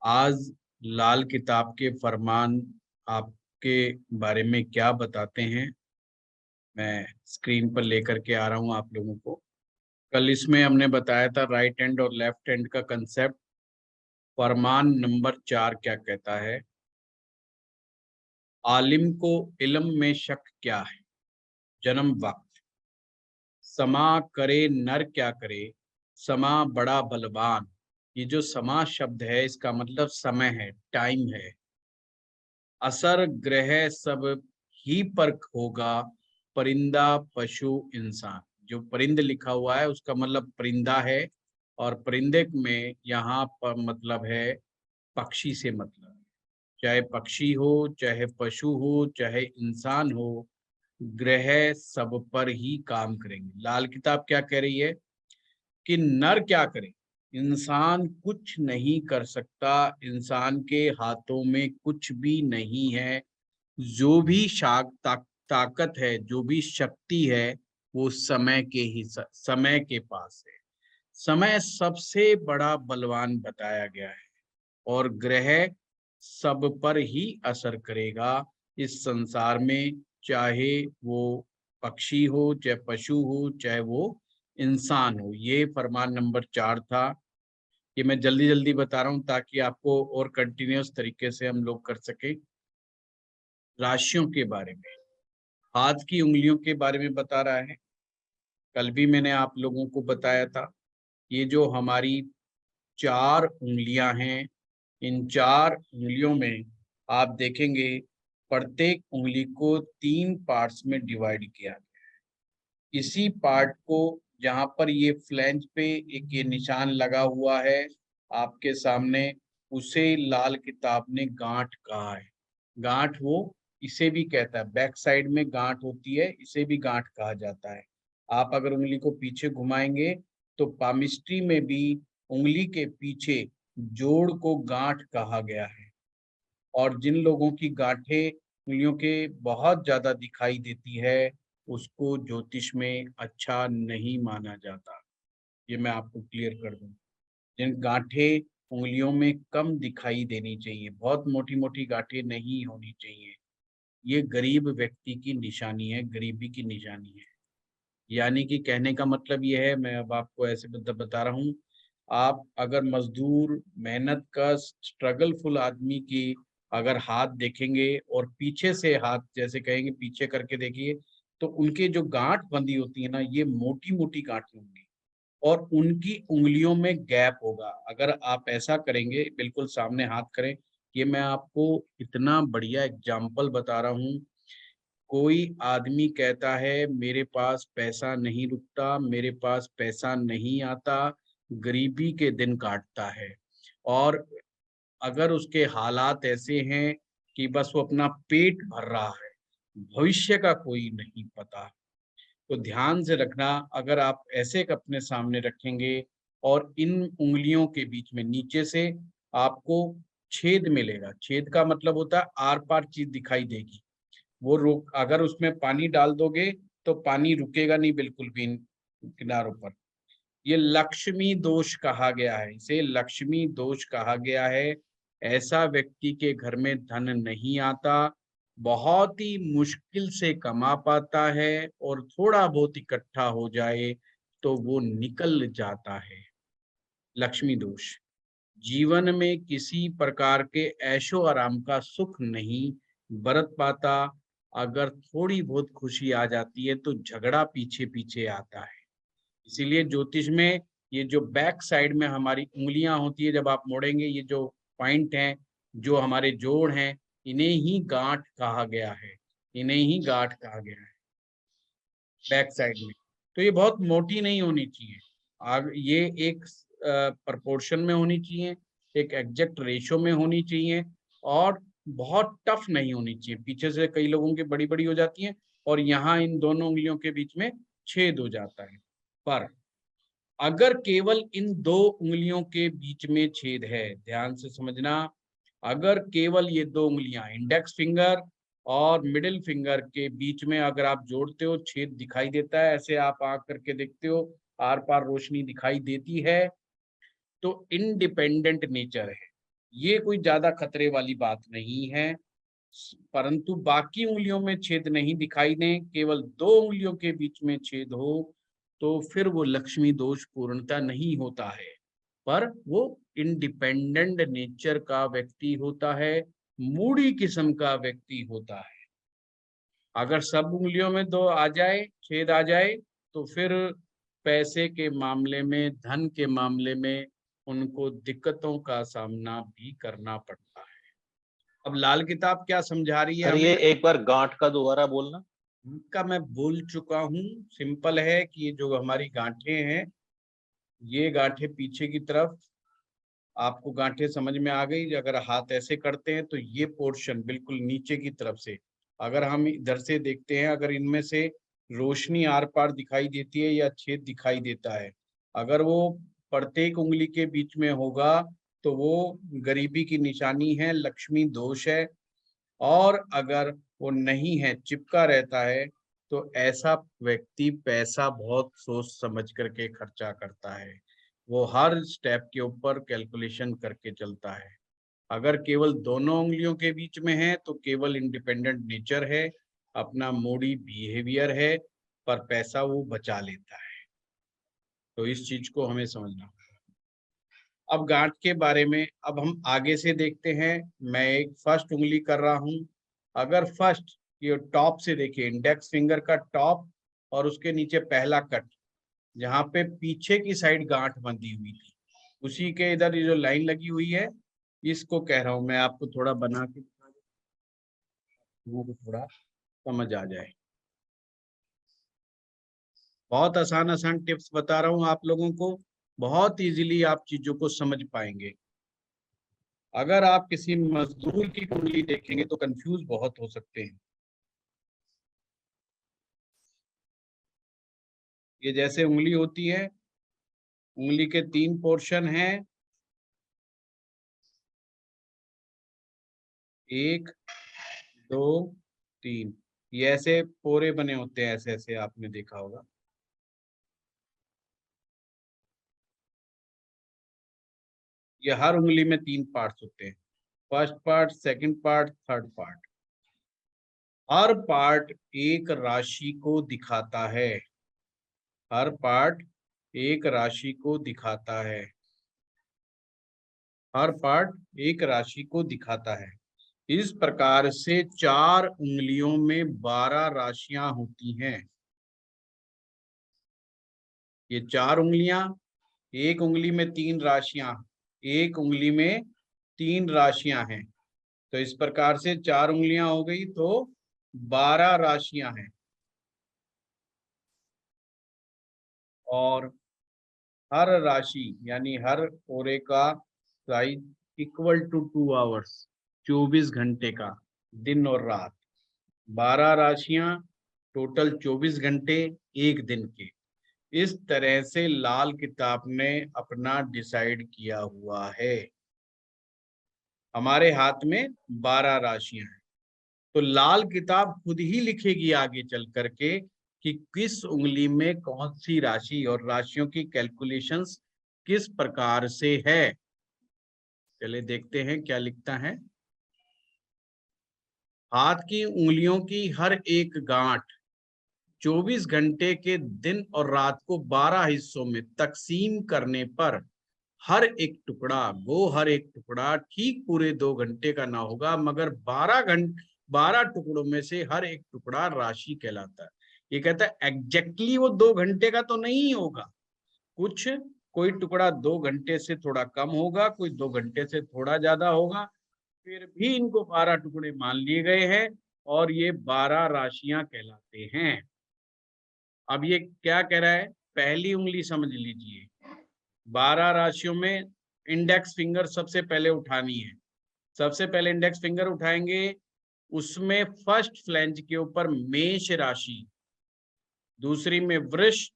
आज लाल किताब के फरमान आपके बारे में क्या बताते हैं, मैं स्क्रीन पर लेकर के आ रहा हूँ आप लोगों को। कल इसमें हमने बताया था राइट हैंड और लेफ्ट हैंड का कंसेप्ट। फरमान नंबर 4 क्या कहता है? आलिम को इल्म में शक क्या है? जन्म वक्त समा करे नर क्या करे, समा बड़ा बलवान। ये जो समा शब्द है इसका मतलब समय है, टाइम है। असर ग्रह सब ही पर होगा, परिंदा पशु इंसान। जो परिंद लिखा हुआ है उसका मतलब परिंदा है, और परिंदे में यहाँ पर मतलब है पक्षी से मतलब है। चाहे पक्षी हो, चाहे पशु हो, चाहे इंसान हो, ग्रह सब पर ही काम करेंगे। लाल किताब क्या कह रही है कि नर क्या करे? इंसान कुछ नहीं कर सकता, इंसान के हाथों में कुछ भी नहीं है। जो भी ताकत है, जो भी शक्ति है, वो समय के ही समय के पास है। समय सबसे बड़ा बलवान बताया गया है, और ग्रह सब पर ही असर करेगा इस संसार में, चाहे वो पक्षी हो, चाहे पशु हो, चाहे वो इंसान हो। ये फरमान नंबर 4 था। ये मैं जल्दी जल्दी बता रहा हूँ ताकि आपको और कंटिन्यूअस तरीके से हम लोग कर सके। राशियों के बारे में, हाथ की उंगलियों के बारे में बता रहा है। कल भी मैंने आप लोगों को बताया था, ये जो हमारी 4 उंगलियां हैं, इन 4 उंगलियों में आप देखेंगे प्रत्येक उंगली को 3 पार्ट्स में डिवाइड किया गया। इसी पार्ट को, जहां पर ये फ्लैंज पे एक ये निशान लगा हुआ है आपके सामने, उसे लाल किताब ने गांठ कहा है। गांठ वो इसे भी कहता है, बैक साइड में गांठ होती है, इसे भी गांठ कहा जाता है। आप अगर उंगली को पीछे घुमाएंगे तो पामिस्ट्री में भी उंगली के पीछे जोड़ को गांठ कहा गया है। और जिन लोगों की गांठें उंगलियों के बहुत ज्यादा दिखाई देती है, उसको ज्योतिष में अच्छा नहीं माना जाता। ये मैं आपको क्लियर कर दूं। जिन गांठें उंगलियों में कम दिखाई देनी चाहिए, बहुत मोटी मोटी गांठें नहीं होनी चाहिए, ये गरीब व्यक्ति की निशानी है, गरीबी की निशानी है। यानी कि कहने का मतलब ये है, मैं अब आपको ऐसे बता रहा हूँ, आप अगर मजदूर मेहनत का स्ट्रगलफुल आदमी की अगर हाथ देखेंगे और पीछे से हाथ जैसे कहेंगे पीछे करके देखिए, तो उनके जो गांठ बंधी होती है ना, ये मोटी मोटी गांठें होंगी, और उनकी उंगलियों में गैप होगा। अगर आप ऐसा करेंगे, बिल्कुल सामने हाथ करें, ये मैं आपको इतना बढ़िया एग्जाम्पल बता रहा हूँ। कोई आदमी कहता है मेरे पास पैसा नहीं रुकता, मेरे पास पैसा नहीं आता, गरीबी के दिन काटता है, और अगर उसके हालात ऐसे हैं कि बस वो अपना पेट भर रहा है, भविष्य का कोई नहीं पता। तो ध्यान से रखना, अगर आप ऐसे अपने सामने रखेंगे और इन उंगलियों के बीच में नीचे से आपको छेद मिलेगा, छेद का मतलब होता है आर पार चीज दिखाई देगी, वो रोक, अगर उसमें पानी डाल दोगे तो पानी रुकेगा नहीं बिल्कुल भी इन किनारों पर। ये लक्ष्मी दोष कहा गया है, इसे लक्ष्मी दोष कहा गया है। ऐसा व्यक्ति के घर में धन नहीं आता, बहुत ही मुश्किल से कमा पाता है, और थोड़ा बहुत इकट्ठा हो जाए तो वो निकल जाता है। लक्ष्मी दोष जीवन में किसी प्रकार के ऐशो आराम का सुख नहीं बरत पाता। अगर थोड़ी बहुत खुशी आ जाती है तो झगड़ा पीछे पीछे आता है। इसीलिए ज्योतिष में ये जो बैक साइड में हमारी उंगलियां होती है, जब आप मोड़ेंगे, ये जो पॉइंट हैं, जो हमारे जोड़ हैं, इन्हें ही गांठ कहा गया है, इन्हें ही गांठ कहा गया है बैक साइड में। तो ये बहुत मोटी नहीं होनी चाहिए, आग ये एक प्रपोर्शन में होनी चाहिए, एक एग्जैक्ट रेशो में होनी चाहिए, और बहुत टफ नहीं होनी चाहिए। पीछे से कई लोगों की बड़ी बड़ी हो जाती हैं, और यहाँ इन दोनों उंगलियों के बीच में छेद हो जाता है। पर अगर केवल इन 2 उंगलियों के बीच में छेद है, ध्यान से समझना, अगर केवल ये 2 उंगलियां, इंडेक्स फिंगर और मिडिल फिंगर के बीच में अगर आप जोड़ते हो, छेद दिखाई देता है, ऐसे आप आंख करके देखते हो, आर पार रोशनी दिखाई देती है, तो इंडिपेंडेंट नेचर है। ये कोई ज्यादा खतरे वाली बात नहीं है। परंतु बाकी उंगलियों में छेद नहीं दिखाई दें, केवल 2 उंगलियों के बीच में छेद हो, तो फिर वो लक्ष्मी दोष पूर्णता नहीं होता है, पर वो इंडिपेंडेंट नेचर का व्यक्ति होता है, मूडी किस्म का व्यक्ति होता है। अगर सब उंगलियों में 2 आ जाए, छेद आ जाए, तो फिर पैसे के मामले में, धन के मामले में उनको दिक्कतों का सामना भी करना पड़ता है। अब लाल किताब क्या समझा रही है सर हमें? ये एक बार गांठ का दोबारा बोलना। का मैं बोल चुका हूँ। सिंपल है कि ये जो हमारी गांठें हैं, ये गांठें पीछे की तरफ, आपको गांठें समझ में आ गई? अगर हाथ ऐसे करते हैं तो ये पोर्शन बिल्कुल नीचे की तरफ से, अगर हम इधर से देखते हैं, अगर इनमें से रोशनी आर पार दिखाई देती है या छेद दिखाई देता है, अगर वो प्रत्येक उंगली के बीच में होगा तो वो गरीबी की निशानी है, लक्ष्मी दोष है। और अगर वो नहीं है, चिपका रहता है, तो ऐसा व्यक्ति पैसा बहुत सोच समझ करके खर्चा करता है। वो हर स्टेप के ऊपर कैलकुलेशन करके चलता है। अगर केवल दोनों उंगलियों के बीच में है तो केवल इंडिपेंडेंट नेचर है, अपना मूडी बिहेवियर है, पर पैसा वो बचा लेता है। तो इस चीज को हमें समझना होगा। अब गांठ के बारे में अब हम आगे से देखते हैं। मैं एक फर्स्ट उंगली कर रहा हूं। अगर फर्स्ट ये टॉप से देखिए, इंडेक्स फिंगर का टॉप और उसके नीचे पहला कट, जहां पे पीछे की साइड गांठ बंधी हुई थी, उसी के इधर ये जो लाइन लगी हुई है, इसको कह रहा हूं मैं। आपको थोड़ा बना के वो थोड़ा समझ आ जाए। बहुत आसान आसान टिप्स बता रहा हूं आप लोगों को, बहुत इजीली आप चीजों को समझ पाएंगे। अगर आप किसी मजदूर की कुंडली देखेंगे तो कंफ्यूज बहुत हो सकते हैं। ये जैसे उंगली होती है, उंगली के 3 पोर्शन हैं, 1 2 3। ये ऐसे पोरे बने होते हैं, ऐसे ऐसे आपने देखा होगा। ये हर उंगली में 3 पार्ट्स होते हैं, first part, second part, third part. हर पार्ट एक राशि को दिखाता है। हर पार्ट एक राशि को दिखाता है। हर पार्ट एक राशि को दिखाता है। इस प्रकार से 4 उंगलियों में 12 राशियां होती हैं। ये 4 उंगलियां, एक उंगली में 3 राशियां, एक उंगली में 3 राशियां हैं। तो इस प्रकार से 4 उंगलियां हो गई तो 12 राशियां हैं। और हर राशि यानी हर ओरे का साइज इक्वल टू 2 आवर्स, 24 घंटे का, दिन और रात। 12 राशियां, टोटल 24 घंटे एक दिन के। इस तरह से लाल किताब ने अपना डिसाइड किया हुआ है। हमारे हाथ में 12 राशियां हैं, तो लाल किताब खुद ही लिखेगी आगे चल करके कि किस उंगली में कौन सी राशि और राशियों की कैलकुलेशंस किस प्रकार से है। चलिए देखते हैं क्या लिखता है। हाथ की उंगलियों की हर एक गांठ 24 घंटे के दिन और रात को 12 हिस्सों में तकसीम करने पर हर एक टुकड़ा, वो हर एक टुकड़ा ठीक पूरे 2 घंटे का ना होगा, मगर 12 टुकड़ों में से हर एक टुकड़ा राशि कहलाता है। ये कहता है एग्जैक्टली वो 2 घंटे का तो नहीं होगा, कुछ कोई टुकड़ा 2 घंटे से थोड़ा कम होगा, कोई 2 घंटे से थोड़ा ज्यादा होगा, फिर भी इनको 12 टुकड़े मान लिए गए हैं और ये 12 राशियां कहलाते हैं। अब ये क्या कह रहा है, पहली उंगली समझ लीजिए। 12 राशियों में इंडेक्स फिंगर सबसे पहले उठानी है। सबसे पहले इंडेक्स फिंगर उठाएंगे, उसमें फर्स्ट फ्लैंज के ऊपर मेष राशि, दूसरी में वृष,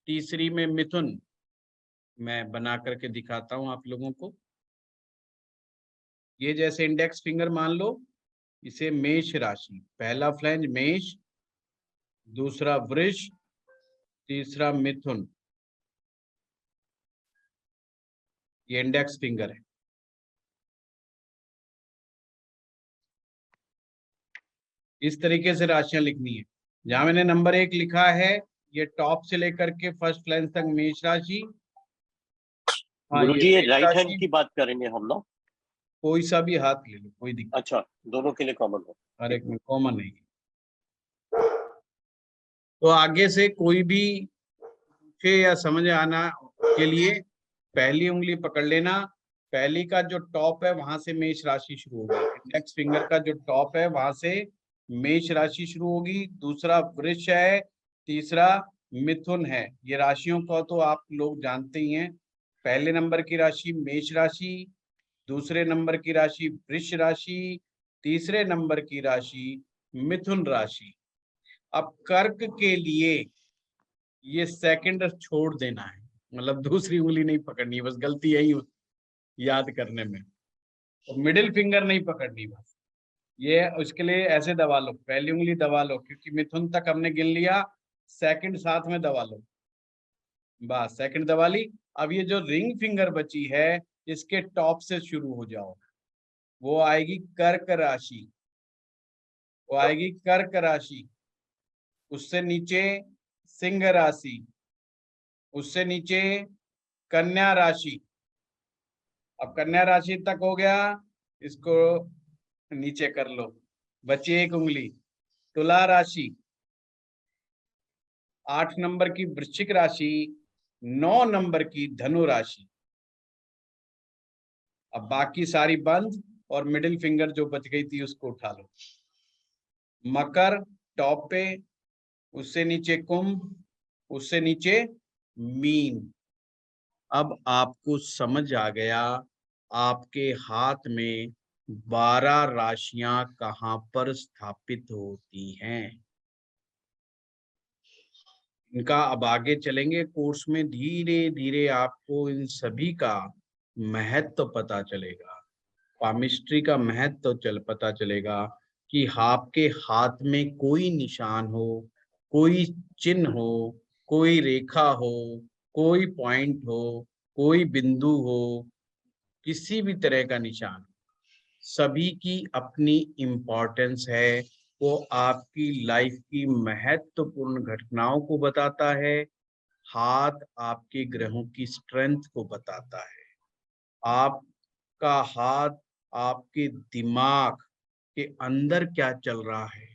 तीसरी में मिथुन। मैं बना करके दिखाता हूं आप लोगों को। ये जैसे इंडेक्स फिंगर मान लो, इसे मेष राशि, पहला फ्लैंज मेष, दूसरा वृष, तीसरा मिथुन। ये इंडेक्स फिंगर है। इस तरीके से राशियां लिखनी है। जहां मैंने नंबर 1 लिखा है, ये टॉप से लेकर के फर्स्ट लाइन तक मेष राशि। हाँ, ये गुरुजी, ये मेष राइट हैंड राशि। की बात करेंगे हम लोग? कोई सा भी हाथ ले लो, कोई दिक्कत अच्छा, दोनों के लिए कॉमन हो। नहीं, हर ठीक एक है। में कॉमन नहीं। तो आगे से कोई भी पूछे या समझ आना के लिए पहली उंगली पकड़ लेना। पहली का जो टॉप है वहां से मेष राशि शुरू होगी, इंडेक्स फिंगर का जो टॉप है वहां से मेष राशि शुरू होगी। दूसरा वृष है, तीसरा मिथुन है। ये राशियों को तो आप लोग जानते ही हैं। पहले नंबर की राशि मेष राशि, दूसरे नंबर की राशि वृष राशि, तीसरे नंबर की राशि मिथुन राशि। अब कर्क के लिए ये सेकंड छोड़ देना है, मतलब दूसरी उंगली नहीं पकड़नी है, बस गलती यही याद करने में। तो मिडिल फिंगर नहीं पकड़नी, बस ये उसके लिए ऐसे दबा लो, पहली उंगली दबा लो, क्योंकि मिथुन तक हमने गिन लिया, सेकंड साथ में दबा लो, बस सेकंड दबा ली। अब ये जो रिंग फिंगर बची है, इसके टॉप से शुरू हो जाओ, वो आएगी कर्क राशि, वो आएगी कर्क राशि। उससे नीचे सिंह राशि, उससे नीचे कन्या राशि। अब कन्या राशि तक हो गया, इसको नीचे कर लो, बची एक उंगली तुला राशि, 8 नंबर की वृश्चिक राशि, 9 नंबर की धनु राशि। अब बाकी सारी बंद, और मिडिल फिंगर जो बच गई थी उसको उठा लो। मकर टॉप पे, उससे नीचे कुंभ, उससे नीचे मीन। अब आपको समझ आ गया आपके हाथ में 12 राशियां कहां पर स्थापित होती हैं। इनका अब आगे चलेंगे कोर्स में, धीरे धीरे आपको इन सभी का महत्व पता चलेगा, पामिस्ट्री का महत्व पता चलेगा कि आपके हाथ में कोई निशान हो, कोई चिन्ह हो, कोई रेखा हो, कोई पॉइंट हो, कोई बिंदु हो, किसी भी तरह का निशान, सभी की अपनी इम्पोर्टेंस है। वो आपकी लाइफ की महत्वपूर्ण घटनाओं को बताता है। हाथ आपके ग्रहों की स्ट्रेंथ को बताता है। आपका हाथ आपके दिमाग के अंदर क्या चल रहा है,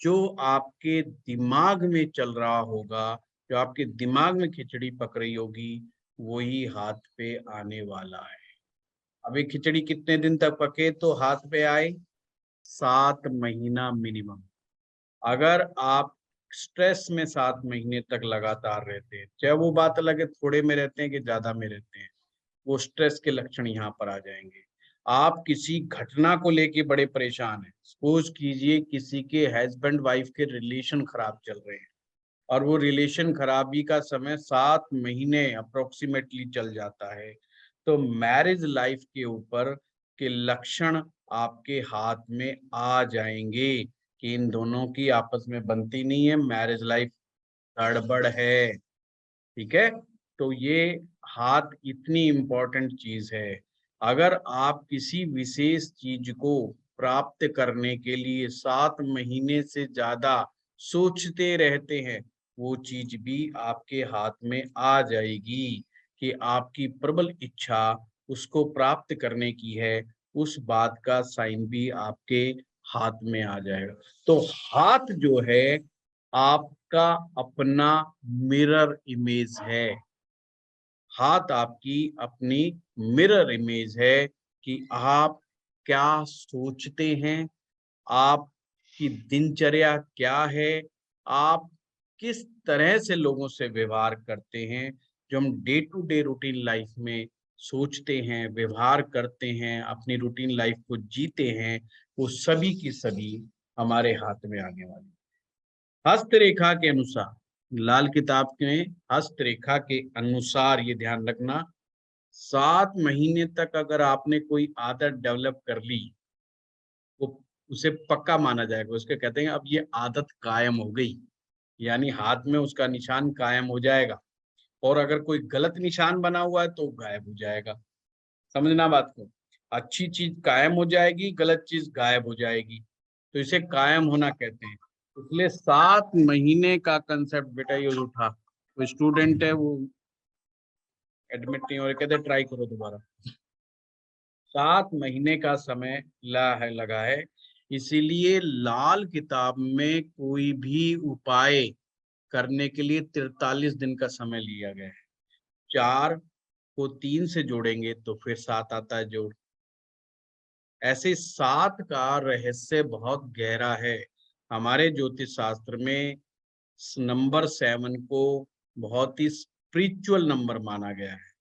जो आपके दिमाग में चल रहा होगा, जो आपके दिमाग में खिचड़ी पक रही होगी, वही हाथ पे आने वाला है। अब ये खिचड़ी कितने दिन तक पके तो हाथ पे आए? 7 महीना मिनिमम। अगर आप स्ट्रेस में 7 महीने तक लगातार रहते हैं, चाहे वो बात अलग है थोड़े में रहते हैं कि ज्यादा में रहते हैं, वो स्ट्रेस के लक्षण यहाँ पर आ जाएंगे। आप किसी घटना को लेके बड़े परेशान हैं, सपोज कीजिए किसी के हस्बैंड वाइफ के रिलेशन खराब चल रहे हैं, और वो रिलेशन खराबी का समय 7 महीने अप्रोक्सीमेटली चल जाता है, तो मैरिज लाइफ के ऊपर के लक्षण आपके हाथ में आ जाएंगे कि इन दोनों की आपस में बनती नहीं है, मैरिज लाइफ गड़बड़ है। ठीक है, तो ये हाथ इतनी इम्पोर्टेंट चीज है। अगर आप किसी विशेष चीज को प्राप्त करने के लिए 7 महीने से ज्यादा सोचते रहते हैं, वो चीज भी आपके हाथ में आ जाएगी कि आपकी प्रबल इच्छा उसको प्राप्त करने की है, उस बात का साइन भी आपके हाथ में आ जाएगा। तो हाथ जो है आपका अपना मिरर इमेज है। हाथ आपकी अपनी मिरर इमेज है कि आप क्या सोचते हैं, आपकी दिनचर्या क्या है, आप किस तरह से लोगों से व्यवहार करते हैं। जो हम day to day routine life में सोचते हैं, व्यवहार करते हैं, अपनी रूटीन लाइफ को जीते हैं, वो सभी की सभी हमारे हाथ में आने वाली। हस्तरेखा के अनुसार, लाल किताब में हस्तरेखा के अनुसार ये ध्यान रखना, 7 महीने तक अगर आपने कोई आदत डेवलप कर ली, वो उसे पक्का माना जाएगा, उसके कहते हैं अब ये आदत कायम हो गई, यानी हाथ में उसका निशान कायम हो जाएगा। और अगर कोई गलत निशान बना हुआ है तो गायब हो जाएगा। समझना बात को, अच्छी चीज कायम हो जाएगी, गलत चीज गायब हो जाएगी। तो इसे कायम होना कहते हैं। इसलिए 7 महीने का कंसेप्ट बेटा ये उठा। तो स्टूडेंट है वो एडमिट नहीं हो रहे, कहते ट्राई करो दोबारा। 7 महीने का समय लगा है। इसीलिए लाल किताब में कोई भी उपाय करने के लिए 43 दिन का समय लिया गया है। 4 को 3 से जोड़ेंगे तो फिर 7 आता है जोड़। ऐसे 7 का रहस्य बहुत गहरा है। हमारे ज्योतिष शास्त्र में नंबर 7 को बहुत ही स्पिरिचुअल नंबर माना गया है,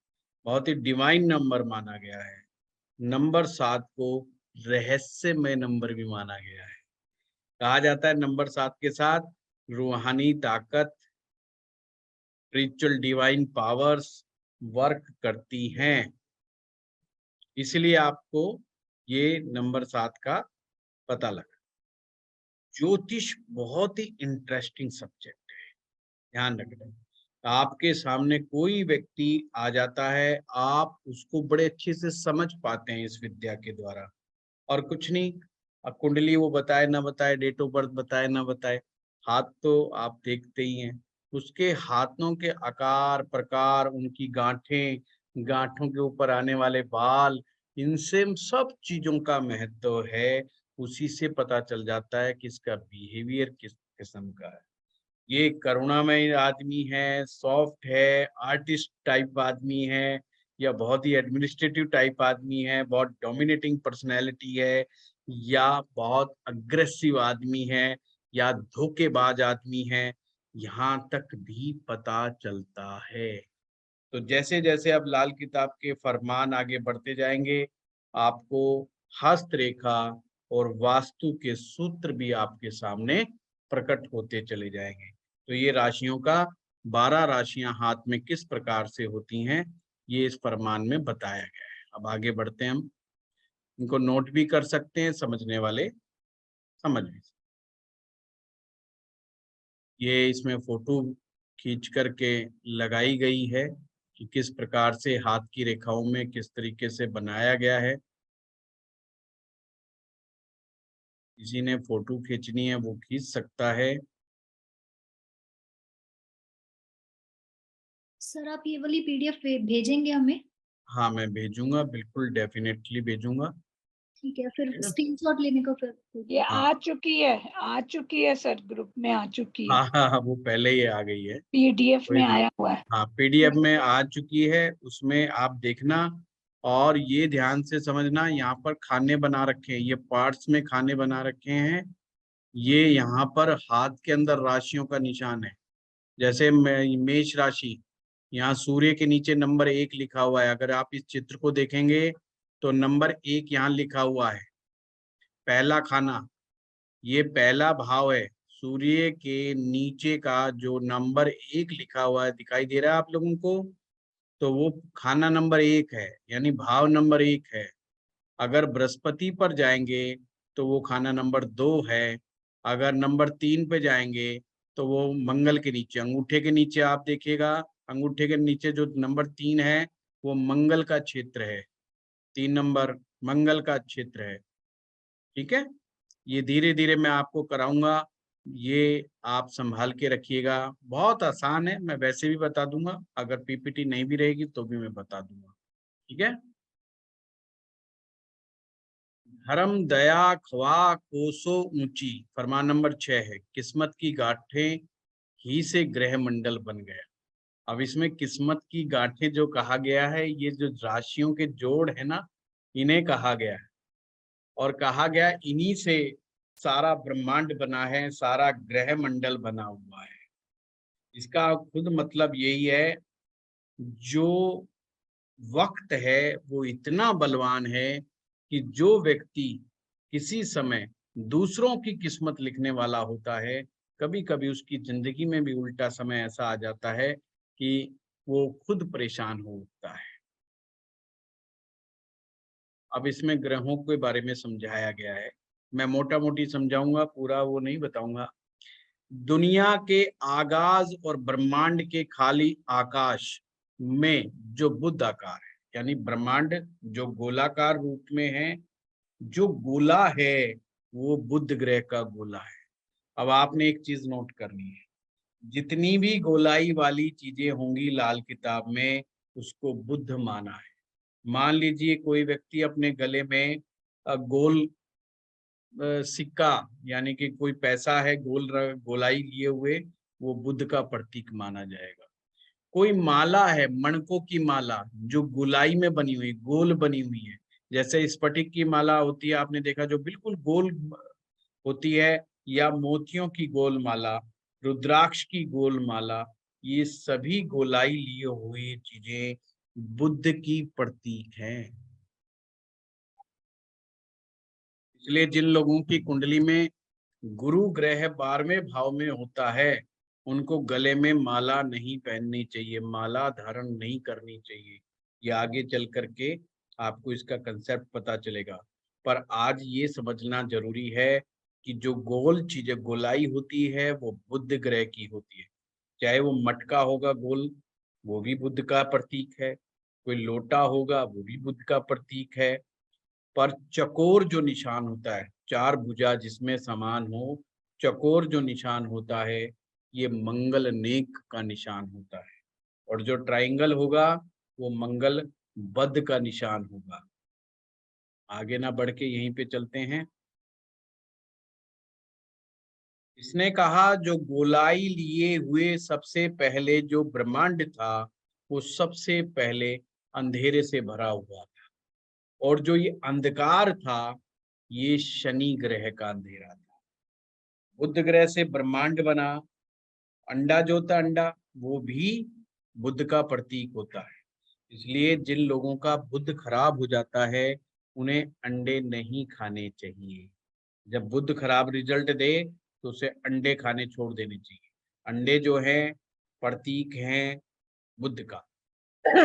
बहुत ही डिवाइन नंबर माना गया है। नंबर 7 को रहस्यमय नंबर भी माना गया है। कहा जाता है नंबर 7 के साथ रूहानी ताकत, स्पिरिचुअल डिवाइन पावर्स वर्क करती हैं। इसलिए आपको ये नंबर 7 का पता लगा। ज्योतिष बहुत ही इंटरेस्टिंग सब्जेक्ट है, ध्यान रखना। आपके सामने कोई व्यक्ति आ जाता है, आप उसको बड़े अच्छे से समझ पाते हैं इस विद्या के द्वारा। और कुछ नहीं, अब कुंडली वो बताए ना बताए, डेट ऑफ बर्थ बताए ना बताए, हाथ तो आप देखते ही हैं। उसके हाथों के आकार प्रकार, उनकी गांठें, गांठों के ऊपर आने वाले बाल, इनसे सब चीजों का महत्व है। उसी से पता चल जाता है कि इसका बिहेवियर किस किस्म का है। ये करुणामय आदमी है, सॉफ्ट है, आर्टिस्ट टाइप आदमी है, या बहुत ही एडमिनिस्ट्रेटिव टाइप आदमी है, बहुत डोमिनेटिंग पर्सनैलिटी है, या बहुत अग्रेसिव आदमी है, या धोखेबाज आदमी है, यहाँ तक भी पता चलता है। तो जैसे जैसे अब लाल किताब के फरमान आगे बढ़ते जाएंगे, आपको हस्तरेखा और वास्तु के सूत्र भी आपके सामने प्रकट होते चले जाएंगे। तो ये राशियों का 12 राशियां हाथ में किस प्रकार से होती हैं, ये इस फरमान में बताया गया है। अब आगे बढ़ते हैं हम। इनको नोट भी कर सकते हैं, समझने वाले समझ भी सकते। ये इसमें फोटो खींच करके लगाई गई है कि किस प्रकार से हाथ की रेखाओं में किस तरीके से बनाया गया है। किसी ने फोटो खींचनी है वो खींच सकता है। सर आप ये वाली पीडीएफ भेजेंगे हमें? हाँ मैं भेजूंगा, बिल्कुल डेफिनेटली भेजूंगा। ठीक है, फिर है ना? स्क्रीनशॉट लेने का फिर ये हाँ आ चुकी है सर, ग्रुप में आ चुकी है, हाँ हाँ हाँ, वो पहले ही आ गई है। पीडीएफ कोई में दिक- आया हुआ है। हाँ पीडीएफ में आ चुकी है, उसमें आप देखना। और ये ध्यान से समझना, यहाँ पर खाने बना रखे हैं, ये पार्ट्स में खाने बना रखे हैं। ये यहाँ पर हाथ के अंदर राशियों का निशान है। जैसे मेष राशि, यहाँ सूर्य के नीचे नंबर 1 लिखा हुआ है। अगर आप इस चित्र को देखेंगे तो नंबर 1 यहाँ लिखा हुआ है। पहला खाना, ये पहला भाव है। सूर्य के नीचे का जो नंबर 1 लिखा हुआ है, दिखाई दे रहा है आप लोगों को? तो वो खाना नंबर 1 है, यानी भाव नंबर 1 है। अगर बृहस्पति पर जाएंगे तो वो खाना नंबर 2 है। अगर नंबर 3 पे जाएंगे तो वो मंगल के नीचे, अंगूठे के नीचे आप देखिएगा, अंगूठे के नीचे जो नंबर 3 है वो मंगल का क्षेत्र है। 3 नंबर मंगल का क्षेत्र है। ठीक है, ये धीरे धीरे मैं आपको कराऊंगा, ये आप संभाल के रखिएगा। बहुत आसान है, मैं वैसे भी बता दूंगा, अगर पीपीटी नहीं भी रहेगी तो भी मैं बता दूंगा। ठीक है। धर्म दया ख्वा कोसो ऊंची, फरमान नंबर 6 है। किस्मत की गांठें ही से ग्रह मंडल बन गया। अब इसमें किस्मत की गांठें जो कहा गया है, ये जो राशियों के जोड़ है ना, इन्हें कहा गया है। और कहा गया इन्हीं से सारा ब्रह्मांड बना है, सारा ग्रह मंडल बना हुआ है। इसका खुद मतलब यही है, जो वक्त है वो इतना बलवान है कि जो व्यक्ति किसी समय दूसरों की किस्मत लिखने वाला होता है, कभी कभी उसकी जिंदगी में भी उल्टा समय ऐसा आ जाता है कि वो खुद परेशान हो उठता है। अब इसमें ग्रहों के बारे में समझाया गया है, मैं मोटा मोटी समझाऊंगा, पूरा वो नहीं बताऊंगा। दुनिया के आगाज और ब्रह्मांड के खाली आकाश में जो बुध आकार है, यानी ब्रह्मांड जो गोलाकार रूप में है, जो गोला है, वो बुध ग्रह का गोला है। अब आपने एक चीज नोट करनी है, जितनी भी गोलाई वाली चीजें होंगी लाल किताब में, उसको बुध माना है। मान लीजिए कोई व्यक्ति अपने गले में गोल सिक्का, यानी कि कोई पैसा है गोलाई लिए हुए, वो बुध का प्रतीक माना जाएगा। कोई माला है, मणकों की माला जो गोलाई में बनी हुई, गोल बनी हुई है, जैसे स्फटिक की माला होती है, आपने देखा जो बिल्कुल गोल होती है, या मोतियों की गोल माला, रुद्राक्ष की गोल माला, ये सभी गोलाई लिए हुए चीजें बुद्ध की प्रतीक हैं। इसलिए जिन लोगों की कुंडली में गुरु ग्रह 12वें भाव में होता है, उनको गले में माला नहीं पहननी चाहिए, माला धारण नहीं करनी चाहिए। ये आगे चल करके आपको इसका कंसेप्ट पता चलेगा। पर आज ये समझना जरूरी है कि जो गोल चीजें गोलाई होती है वो बुध ग्रह की होती है। चाहे वो मटका होगा गोल, वो भी बुध का प्रतीक है, कोई लोटा होगा वो भी बुध का प्रतीक है। पर चकोर जो निशान होता है, चार भुजा जिसमें समान हो, चकोर जो निशान होता है, ये मंगल नेक का निशान होता है। और जो ट्रायंगल होगा वो मंगल बद का निशान होगा। आगे ना बढ़ के यहीं पे चलते हैं। इसने कहा जो गोलाई लिए हुए सबसे पहले जो ब्रह्मांड था, वो सबसे पहले अंधेरे से भरा हुआ था, और जो ये अंधकार था, ये शनि ग्रह का अंधेरा था। बुध ग्रह से ब्रह्मांड बना, अंडा जो था अंडा, वो भी बुध का प्रतीक होता है। इसलिए जिन लोगों का बुध खराब हो जाता है, उन्हें अंडे नहीं खाने चाहिए। जब बुध खराब रिजल्ट दे तो उसे अंडे खाने छोड़ देने चाहिए। अंडे जो है प्रतीक है बुध का।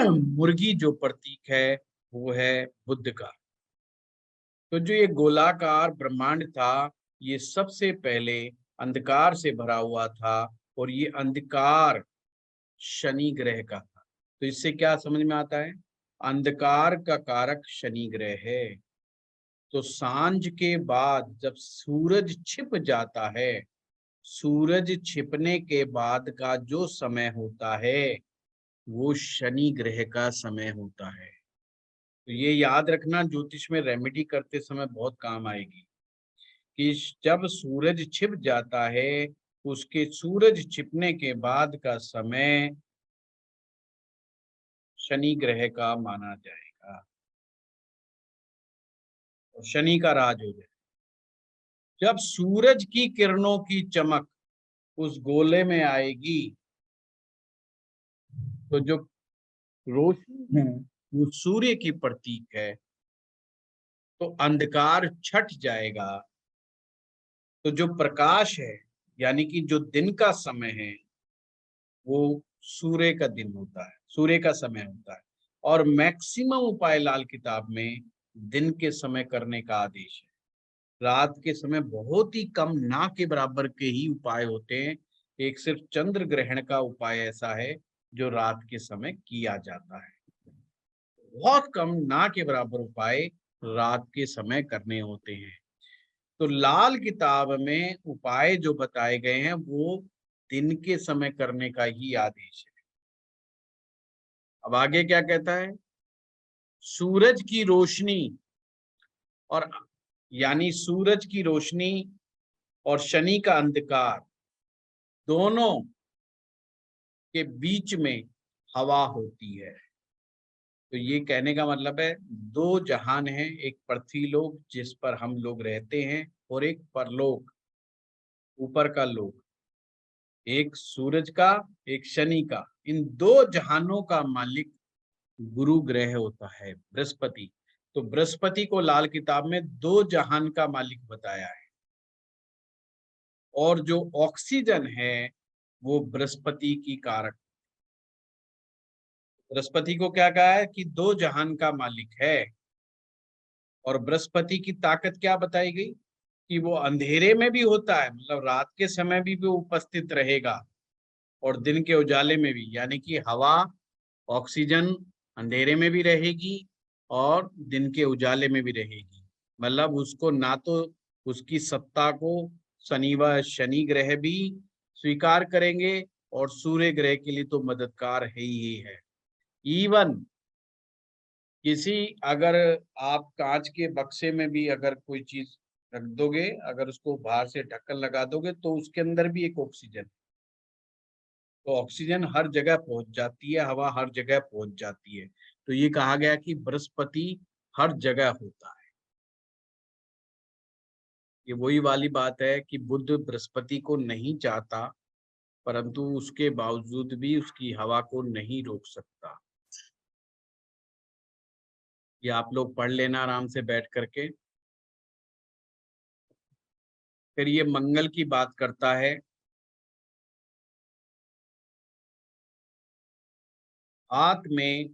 मुर्गी जो प्रतीक है वो है बुध का। तो जो ये गोलाकार ब्रह्मांड था, ये सबसे पहले अंधकार से भरा हुआ था, और ये अंधकार शनि ग्रह का था। तो इससे क्या समझ में आता है? अंधकार का कारक शनि ग्रह है। तो सांझ के बाद जब सूरज छिप जाता है, सूरज छिपने के बाद का जो समय होता है, वो शनि ग्रह का समय होता है। तो ये याद रखना, ज्योतिष में रेमेडी करते समय बहुत काम आएगी कि जब सूरज छिप जाता है, उसके सूरज छिपने के बाद का समय शनि ग्रह का माना जाएगा और शनि का राज हो जाए। जब सूरज की किरणों की चमक उस गोले में आएगी, तो जो रोशनी है वो सूर्य की प्रतीक है, तो अंधकार छट जाएगा। तो जो प्रकाश है, यानी कि जो दिन का समय है, वो सूर्य का दिन होता है, सूर्य का समय होता है। और मैक्सिमम उपाय लाल किताब में दिन के समय करने का आदेश है। रात के समय बहुत ही कम, ना के बराबर के ही उपाय होते हैं। एक सिर्फ चंद्र ग्रहण का उपाय ऐसा है जो रात के समय किया जाता है। बहुत कम, ना के बराबर उपाय रात के समय करने होते हैं। तो लाल किताब में उपाय जो बताए गए हैं वो दिन के समय करने का ही आदेश है। अब आगे क्या कहता है? सूरज की रोशनी, और यानी सूरज की रोशनी और शनि का अंधकार, दोनों के बीच में हवा होती है। तो ये कहने का मतलब है, दो जहान हैं, एक पृथ्वी लोक जिस पर हम लोग रहते हैं, और एक परलोक, ऊपर का लोक, एक सूरज का, एक शनि का। इन दो जहानों का मालिक गुरु ग्रह होता है, बृहस्पति। तो बृहस्पति को लाल किताब में दो जहान का मालिक बताया है। और जो ऑक्सीजन है वो बृहस्पति की कारक। बृहस्पति को क्या कहा है कि दो जहान का मालिक है। और बृहस्पति की ताकत क्या बताई गई कि वो अंधेरे में भी होता है, मतलब रात के समय भी वो उपस्थित रहेगा, और दिन के उजाले में भी, यानी कि हवा, ऑक्सीजन अंधेरे में भी रहेगी और दिन के उजाले में भी रहेगी। मतलब उसको ना तो उसकी सत्ता को शनि ग्रह भी स्वीकार करेंगे और सूर्य ग्रह के लिए तो मददगार है ही है। इवन किसी अगर आप कांच के बक्से में भी अगर कोई चीज रख दोगे, अगर उसको बाहर से ढक्कन लगा दोगे तो उसके अंदर भी एक ऑक्सीजन, तो ऑक्सीजन हर जगह पहुंच जाती है, हवा हर जगह पहुंच जाती है। तो ये कहा गया कि बृहस्पति हर जगह होता है। ये वही वाली बात है कि बुध बृहस्पति को नहीं चाहता, परंतु उसके बावजूद भी उसकी हवा को नहीं रोक सकता। ये आप लोग पढ़ लेना आराम से बैठ करके। फिर ये मंगल की बात करता है। हाथ में,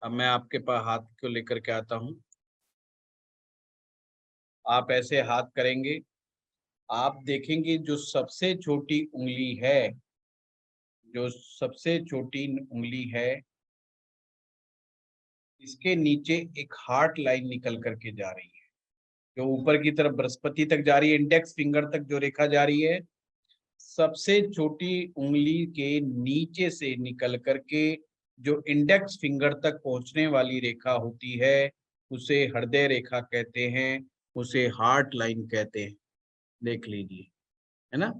अब मैं आपके पास हाथ को लेकर के आता हूं। आप ऐसे हाथ करेंगे, आप देखेंगे जो सबसे छोटी उंगली है, जो सबसे छोटी उंगली है, इसके नीचे एक हार्ट लाइन निकल करके जा रही है, जो ऊपर की तरफ बृहस्पति तक जा रही है, इंडेक्स फिंगर तक जो रेखा जा रही है, सबसे छोटी उंगली के नीचे से निकल करके जो इंडेक्स फिंगर तक पहुंचने वाली रेखा होती है, उसे हृदय रेखा कहते हैं, उसे हार्ट लाइन कहते हैं। देख लीजिए, है ना,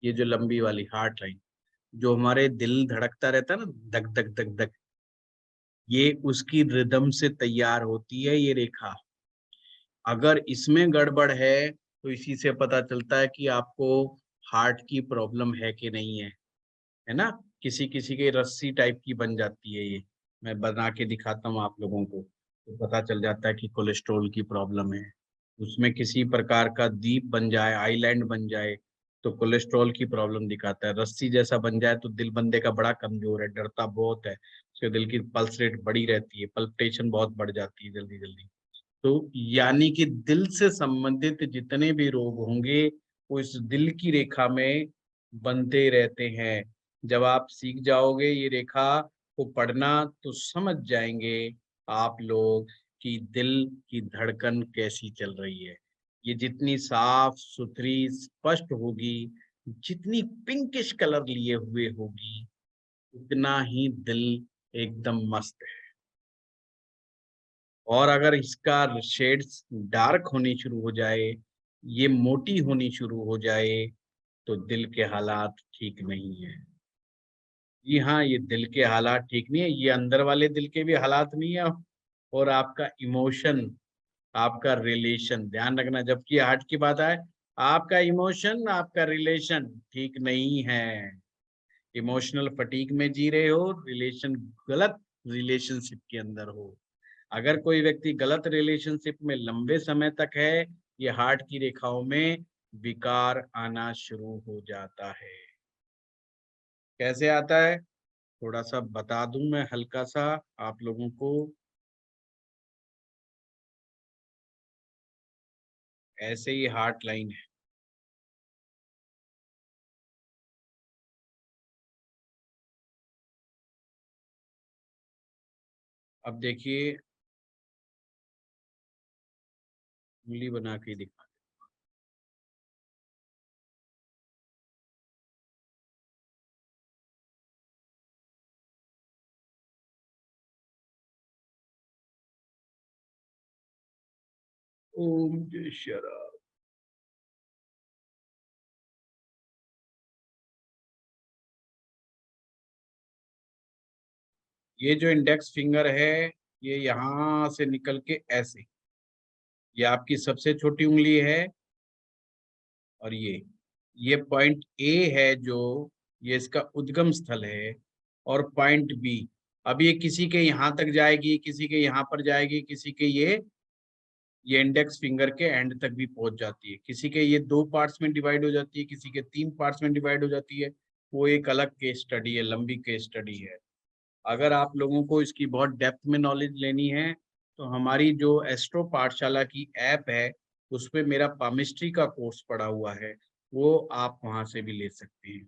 ये जो लंबी वाली हार्ट लाइन, जो हमारे दिल धड़कता रहता है ना, धक धक धक धक, ये उसकी रिदम से तैयार होती है ये रेखा। अगर इसमें गड़बड़ है तो इसी से पता चलता है कि आपको हार्ट की प्रॉब्लम है कि नहीं है ना। किसी किसी के रस्सी टाइप की बन जाती है, ये मैं बना के दिखाता हूँ आप लोगों को, तो पता चल जाता है कि कोलेस्ट्रॉल की प्रॉब्लम है। उसमें किसी प्रकार का दीप बन जाए, आइलैंड बन जाए, तो कोलेस्ट्रॉल की प्रॉब्लम दिखाता है। रस्सी जैसा बन जाए तो दिल बंदे का बड़ा कमजोर है, डरता बहुत है, उसके दिल की पल्स रेट बढ़ी रहती है, पल्पिटेशन बहुत बढ़ जाती है जल्दी जल्दी। तो यानी कि दिल से संबंधित जितने भी रोग होंगे वो इस दिल की रेखा में बनते रहते हैं। जब आप सीख जाओगे ये रेखा को पढ़ना तो समझ जाएंगे आप लोग कि दिल की धड़कन कैसी चल रही है। ये जितनी साफ सुथरी स्पष्ट होगी, जितनी पिंकिश कलर लिए हुए होगी, उतना ही दिल एकदम मस्त है। और अगर इसका शेड्स डार्क होनी शुरू हो जाए, ये मोटी होनी शुरू हो जाए, तो दिल के हालात ठीक नहीं है। जी हाँ, ये दिल के हालात ठीक नहीं है, ये अंदर वाले दिल के भी हालात नहीं है, और आपका इमोशन, आपका रिलेशन, ध्यान रखना जबकि हार्ट की बात आए, आपका इमोशन, आपका रिलेशन ठीक नहीं है। इमोशनल फटीग में जी रहे हो, रिलेशन गलत रिलेशनशिप के अंदर हो। अगर कोई व्यक्ति गलत रिलेशनशिप में लंबे समय तक है, ये हार्ट की रेखाओं में विकार आना शुरू हो जाता है। कैसे आता है थोड़ा सा बता दूं मैं हल्का सा आप लोगों को। ऐसे ही हार्ट लाइन है, अब देखिए उंगली बना के दिखा। ओम जय शरा। ये जो इंडेक्स फिंगर है, ये यहाँ से निकल के ऐसे, ये आपकी सबसे छोटी उंगली है, और ये पॉइंट ए है, जो ये इसका उद्गम स्थल है, और पॉइंट बी, अब ये किसी के यहाँ तक जाएगी, किसी के यहाँ पर जाएगी, किसी के ये इंडेक्स फिंगर के एंड तक भी पहुंच जाती है, किसी के ये 2 पार्ट्स में डिवाइड हो जाती है, किसी के 3 पार्ट्स में डिवाइड हो जाती है। वो एक अलग केस स्टडी है, लंबी केस स्टडी है। अगर आप लोगों को इसकी बहुत डेप्थ में नॉलेज लेनी है तो हमारी जो एस्ट्रो पाठशाला की ऐप है, उस पे मेरा पामिस्ट्री का कोर्स पड़ा हुआ है, वो आप वहां से भी ले सकते हैं।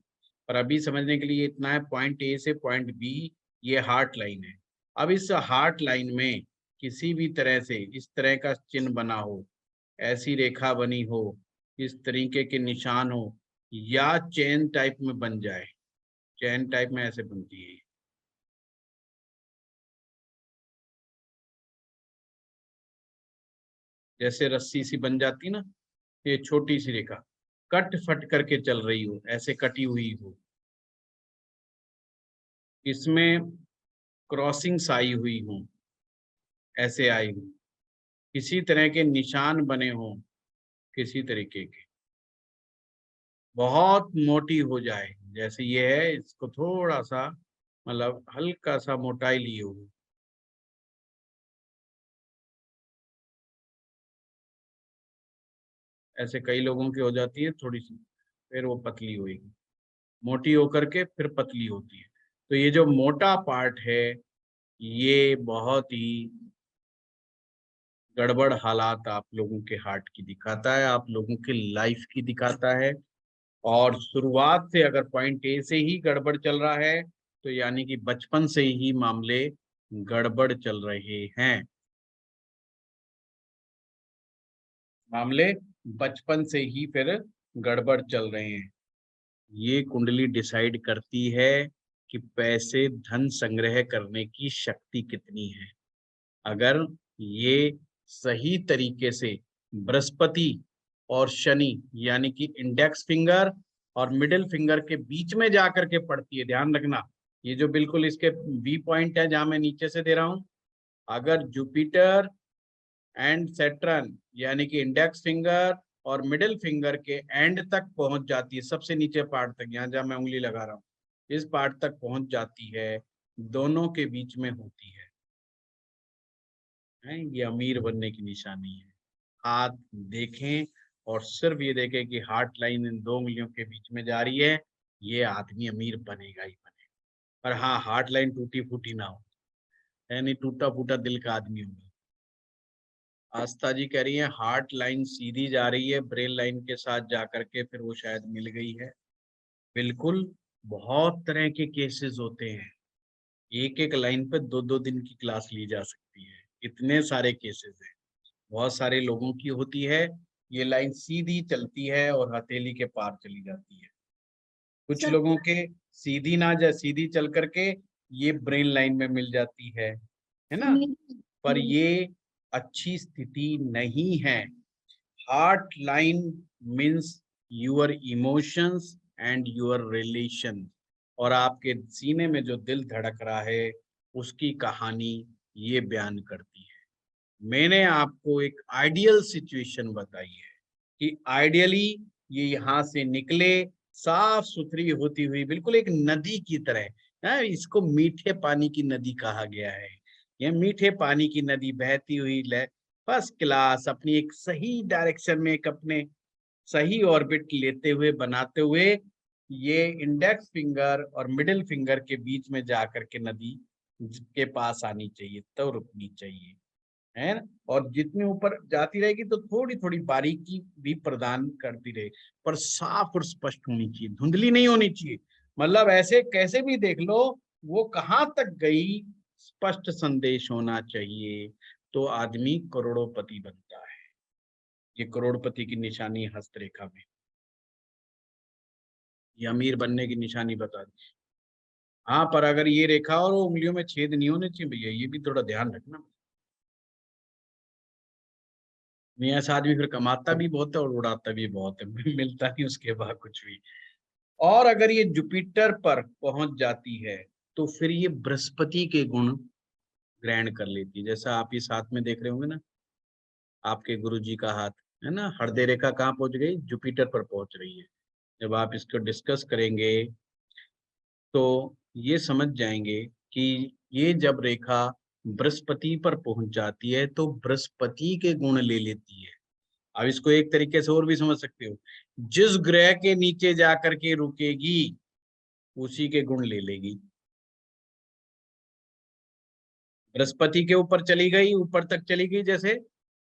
पर अभी समझने के लिए इतना है, पॉइंट ए से पॉइंट बी ये हार्ट लाइन है। अब इस हार्ट लाइन में किसी भी तरह से इस तरह का चिन्ह बना हो, ऐसी रेखा बनी हो, इस तरीके के निशान हो, या चेन टाइप में बन जाए। चेन टाइप में ऐसे बनती है, जैसे रस्सी सी बन जाती ना, ये छोटी सी रेखा कट फट करके चल रही हो, ऐसे कटी हुई हो, इसमें क्रॉसिंग्स आई हुई हो, ऐसे आई हो, किसी तरह के निशान बने हो, किसी तरीके के, बहुत मोटी हो जाए, जैसे ये है, इसको थोड़ा सा मतलब हल्का सा मोटाई लिए हो, ऐसे कई लोगों की हो जाती है थोड़ी सी, फिर वो पतली होगी, मोटी होकर के फिर पतली होती है। तो ये जो मोटा पार्ट है, ये बहुत ही गड़बड़ हालात आप लोगों के हार्ट की दिखाता है, आप लोगों के लाइफ की दिखाता है। और शुरुआत से अगर पॉइंट ए से ही गड़बड़ चल रहा है, तो यानी कि बचपन से ही मामले गड़बड़ चल रहे हैं, मामले बचपन से ही फिर गड़बड़ चल रहे हैं। ये कुंडली डिसाइड करती है कि पैसे धन संग्रह करने की शक्ति कितनी है। अगर ये सही तरीके से बृहस्पति और शनि यानी कि इंडेक्स फिंगर और मिडिल फिंगर के बीच में जाकर के पड़ती है, ध्यान रखना, ये जो बिल्कुल इसके बी पॉइंट है जहां मैं नीचे से दे रहा हूं, अगर जुपिटर एंड सैटर्न यानी कि इंडेक्स फिंगर और मिडिल फिंगर के एंड तक पहुंच जाती है, सबसे नीचे पार्ट तक, यहाँ जहां मैं उंगली लगा रहा हूँ, इस पार्ट तक पहुंच जाती है, दोनों के बीच में होती है, ये अमीर बनने की निशानी है। हाथ देखें और सिर्फ ये देखें कि हार्ट लाइन इन दो उंगलियों के बीच में जा रही है, ये आदमी अमीर बनेगा ही बनेगा। पर हाँ, हार्ट लाइन टूटी फूटी ना हो, यानी टूटा फूटा दिल का आदमी होगा। आस्था जी कह रही है हार्ट लाइन सीधी जा रही है, ब्रेन लाइन के साथ जाकर के फिर वो शायद मिल गई है। बिल्कुल, बहुत तरह के केसेस होते हैं, एक एक लाइन पे दो दो दिन की क्लास ली जा सकती है, इतने सारे केसेस हैं, बहुत सारे लोगों की होती है, ये लाइन सीधी चलती है और हथेली के पार चली जाती है। कुछ सर लोगों के सीधी ना जा, सीधी चल करके ये ब्रेन लाइन में मिल जाती है ना, पर ये अच्छी स्थिति नहीं है। Heart line means your emotions and your relation, और आपके सीने में जो दिल धड़क रहा है उसकी कहानी ये बयान करती है। मैंने आपको एक आइडियल सिचुएशन बताई है कि आइडियली ये यहाँ से निकले साफ सुथरी होती हुई, बिल्कुल एक नदी की तरह, इसको मीठे पानी की नदी कहा गया है। यह मीठे पानी की नदी बहती हुई फर्स्ट क्लास अपनी एक सही डायरेक्शन में, एक अपने सही ऑर्बिट लेते हुए, बनाते हुए, ये इंडेक्स फिंगर और मिडिल फिंगर के बीच में जाकर के नदी के पास आनी चाहिए, तो रुकनी चाहिए, है ना। और जितने ऊपर जाती रहेगी तो थोड़ी थोड़ी बारीकी भी प्रदान करती रहे, पर साफ और स्पष्ट होनी चाहिए, धुंधली नहीं होनी चाहिए। मतलब ऐसे कैसे भी देख लो वो कहाँ तक गई, स्पष्ट संदेश होना चाहिए, तो आदमी करोड़ोंपति बनता है। ये करोड़पति की निशानी हस्तरेखा में, ये अमीर बनने की निशानी बता दी। हाँ, पर अगर ये रेखा और उंगलियों में छेद नहीं होने चाहिए भैया, ये भी थोड़ा ध्यान रखना। मियाँ से आदमी फिर कमाता भी बहुत है और उड़ाता भी बहुत है, मिलता नहीं उसके बाद कुछ भी। और अगर ये जुपिटर पर पहुंच जाती है तो फिर ये बृहस्पति के गुण ग्रहण कर लेती है। जैसा आप इस हाथ में देख रहे होंगे ना, आपके गुरुजी का हाथ है ना, हृदय रेखा कहाँ पहुंच गई, जुपिटर पर पहुंच रही है। जब आप इसको डिस्कस करेंगे तो ये समझ जाएंगे कि ये जब रेखा बृहस्पति पर पहुंच जाती है तो बृहस्पति के गुण ले लेती है। अब इसको एक तरीके से और भी समझ सकते हो, जिस ग्रह के नीचे जाकर के रुकेगी उसी के गुण ले लेगी। बृहस्पति के ऊपर चली गई, ऊपर तक चली गई, जैसे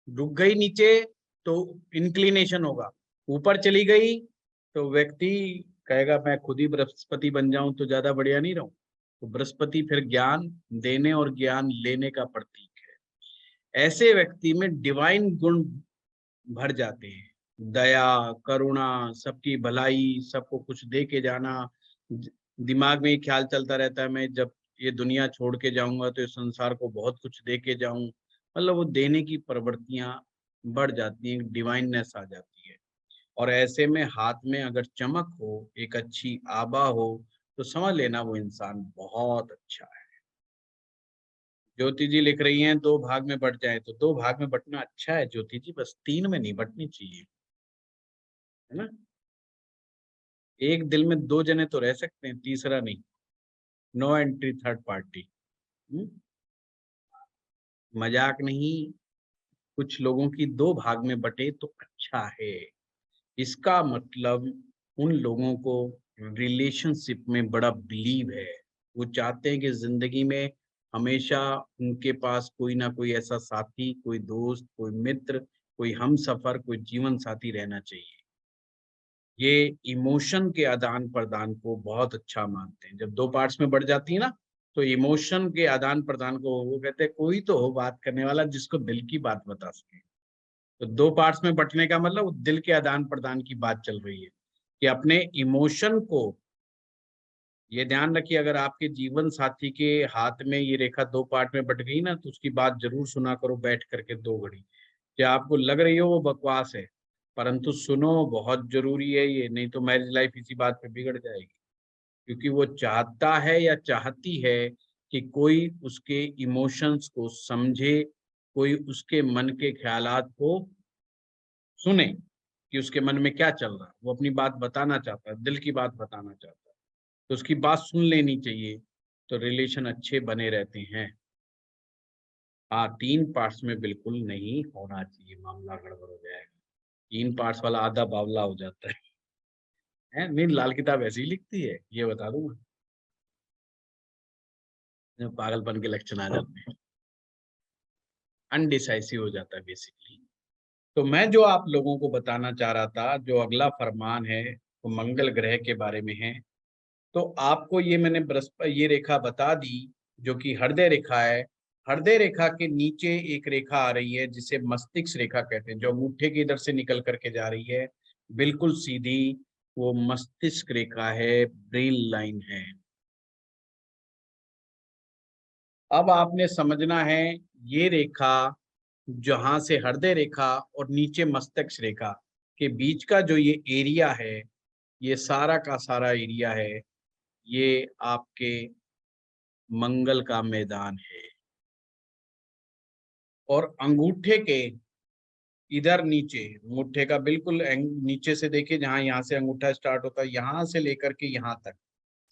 रुक गई नीचे तो इंक्लिनेशन होगा, ऊपर चली गई तो व्यक्ति कहेगा मैं खुद ही बृहस्पति बन जाऊं तो ज्यादा बढ़िया नहीं रहूं। तो बृहस्पति फिर ज्ञान देने और ज्ञान लेने का प्रतीक है। ऐसे व्यक्ति में डिवाइन गुण भर जाते हैं। दया, करुणा, सबकी भलाई, सबको कुछ दे के जाना। दिमाग में ये ख्याल चलता रहता है, मैं जब ये दुनिया छोड़ के जाऊंगा तो इस संसार को बहुत कुछ दे के जाऊं। मतलब वो देने की प्रवृत्तियां बढ़ जाती हैं, डिवाइननेस आ जाती है। और ऐसे में हाथ में अगर चमक हो, एक अच्छी आभा हो, तो समझ लेना वो इंसान बहुत अच्छा है। ज्योति जी लिख रही हैं 2 भाग में बट जाए, तो 2 भाग में बटना अच्छा है ज्योति जी, बस 3 में नहीं बटनी चाहिए, है ना। एक दिल में 2 जने तो रह सकते हैं, तीसरा नहीं। No entry third party. मजाक नहीं। कुछ लोगों की 2 भाग में बटे तो अच्छा है। इसका मतलब उन लोगों को रिलेशनशिप में बड़ा बिलीव है। वो चाहते हैं कि जिंदगी में हमेशा उनके पास कोई ना कोई ऐसा साथी, कोई दोस्त, कोई मित्र, कोई हमसफर, कोई जीवन साथी रहना चाहिए। ये इमोशन के आदान प्रदान को बहुत अच्छा मानते हैं। जब 2 पार्ट्स में बढ़ जाती है ना, तो इमोशन के आदान प्रदान को वो कहते हैं कोई तो हो बात करने वाला जिसको दिल की बात बता सके। तो 2 पार्ट्स में बंटने का मतलब दिल के आदान प्रदान की बात चल रही है कि अपने इमोशन को, ये ध्यान रखिए, अगर आपके जीवन साथी के हाथ में ये रेखा 2 पार्ट में बट गई ना, तो उसकी बात जरूर सुना करो बैठ करके 2 घड़ी। क्या आपको लग रही हो वो बकवास है, परंतु सुनो, बहुत जरूरी है ये, नहीं तो मैरिज लाइफ इसी बात पे बिगड़ जाएगी। क्योंकि वो चाहता है या चाहती है कि कोई उसके इमोशंस को समझे, कोई उसके मन के ख्यालात को सुने कि उसके मन में क्या चल रहा है। वो अपनी बात बताना चाहता है, दिल की बात बताना चाहता है, तो उसकी बात सुन लेनी चाहिए, तो रिलेशन अच्छे बने रहते हैं। हाँ, 3 पार्ट्स में बिल्कुल नहीं होना चाहिए, मामला गड़बड़ हो जाएगा। 3 पार्ट्स वाला आधा बावला हो जाता है। नहीं, लाल किताब ऐसी ही लिखती है, ये बता दूं मैं। पागलपन के लक्षण आ जाते हैं, अनडिसाइसिव हो जाता है बेसिकली। तो मैं जो आप लोगों को बताना चाह रहा था, जो अगला फरमान है वो मंगल ग्रह के बारे में है। तो आपको ये मैंने ये रेखा बता दी जो कि हृदय रेखा है। हृदय रेखा के नीचे एक रेखा आ रही है जिसे मस्तिष्क रेखा कहते हैं, जो अंगूठे की इधर से निकल करके जा रही है बिल्कुल सीधी, वो मस्तिष्क रेखा है, ब्रेन लाइन है। अब आपने समझना है, ये रेखा जहां से हृदय रेखा और नीचे मस्तिष्क रेखा के बीच का जो ये एरिया है, ये सारा का सारा एरिया है, ये आपके मंगल का मैदान है। और अंगूठे के इधर नीचे, अंगूठे का बिल्कुल नीचे से देखिए, जहां यहाँ से अंगूठा स्टार्ट होता है, यहां से लेकर के यहाँ तक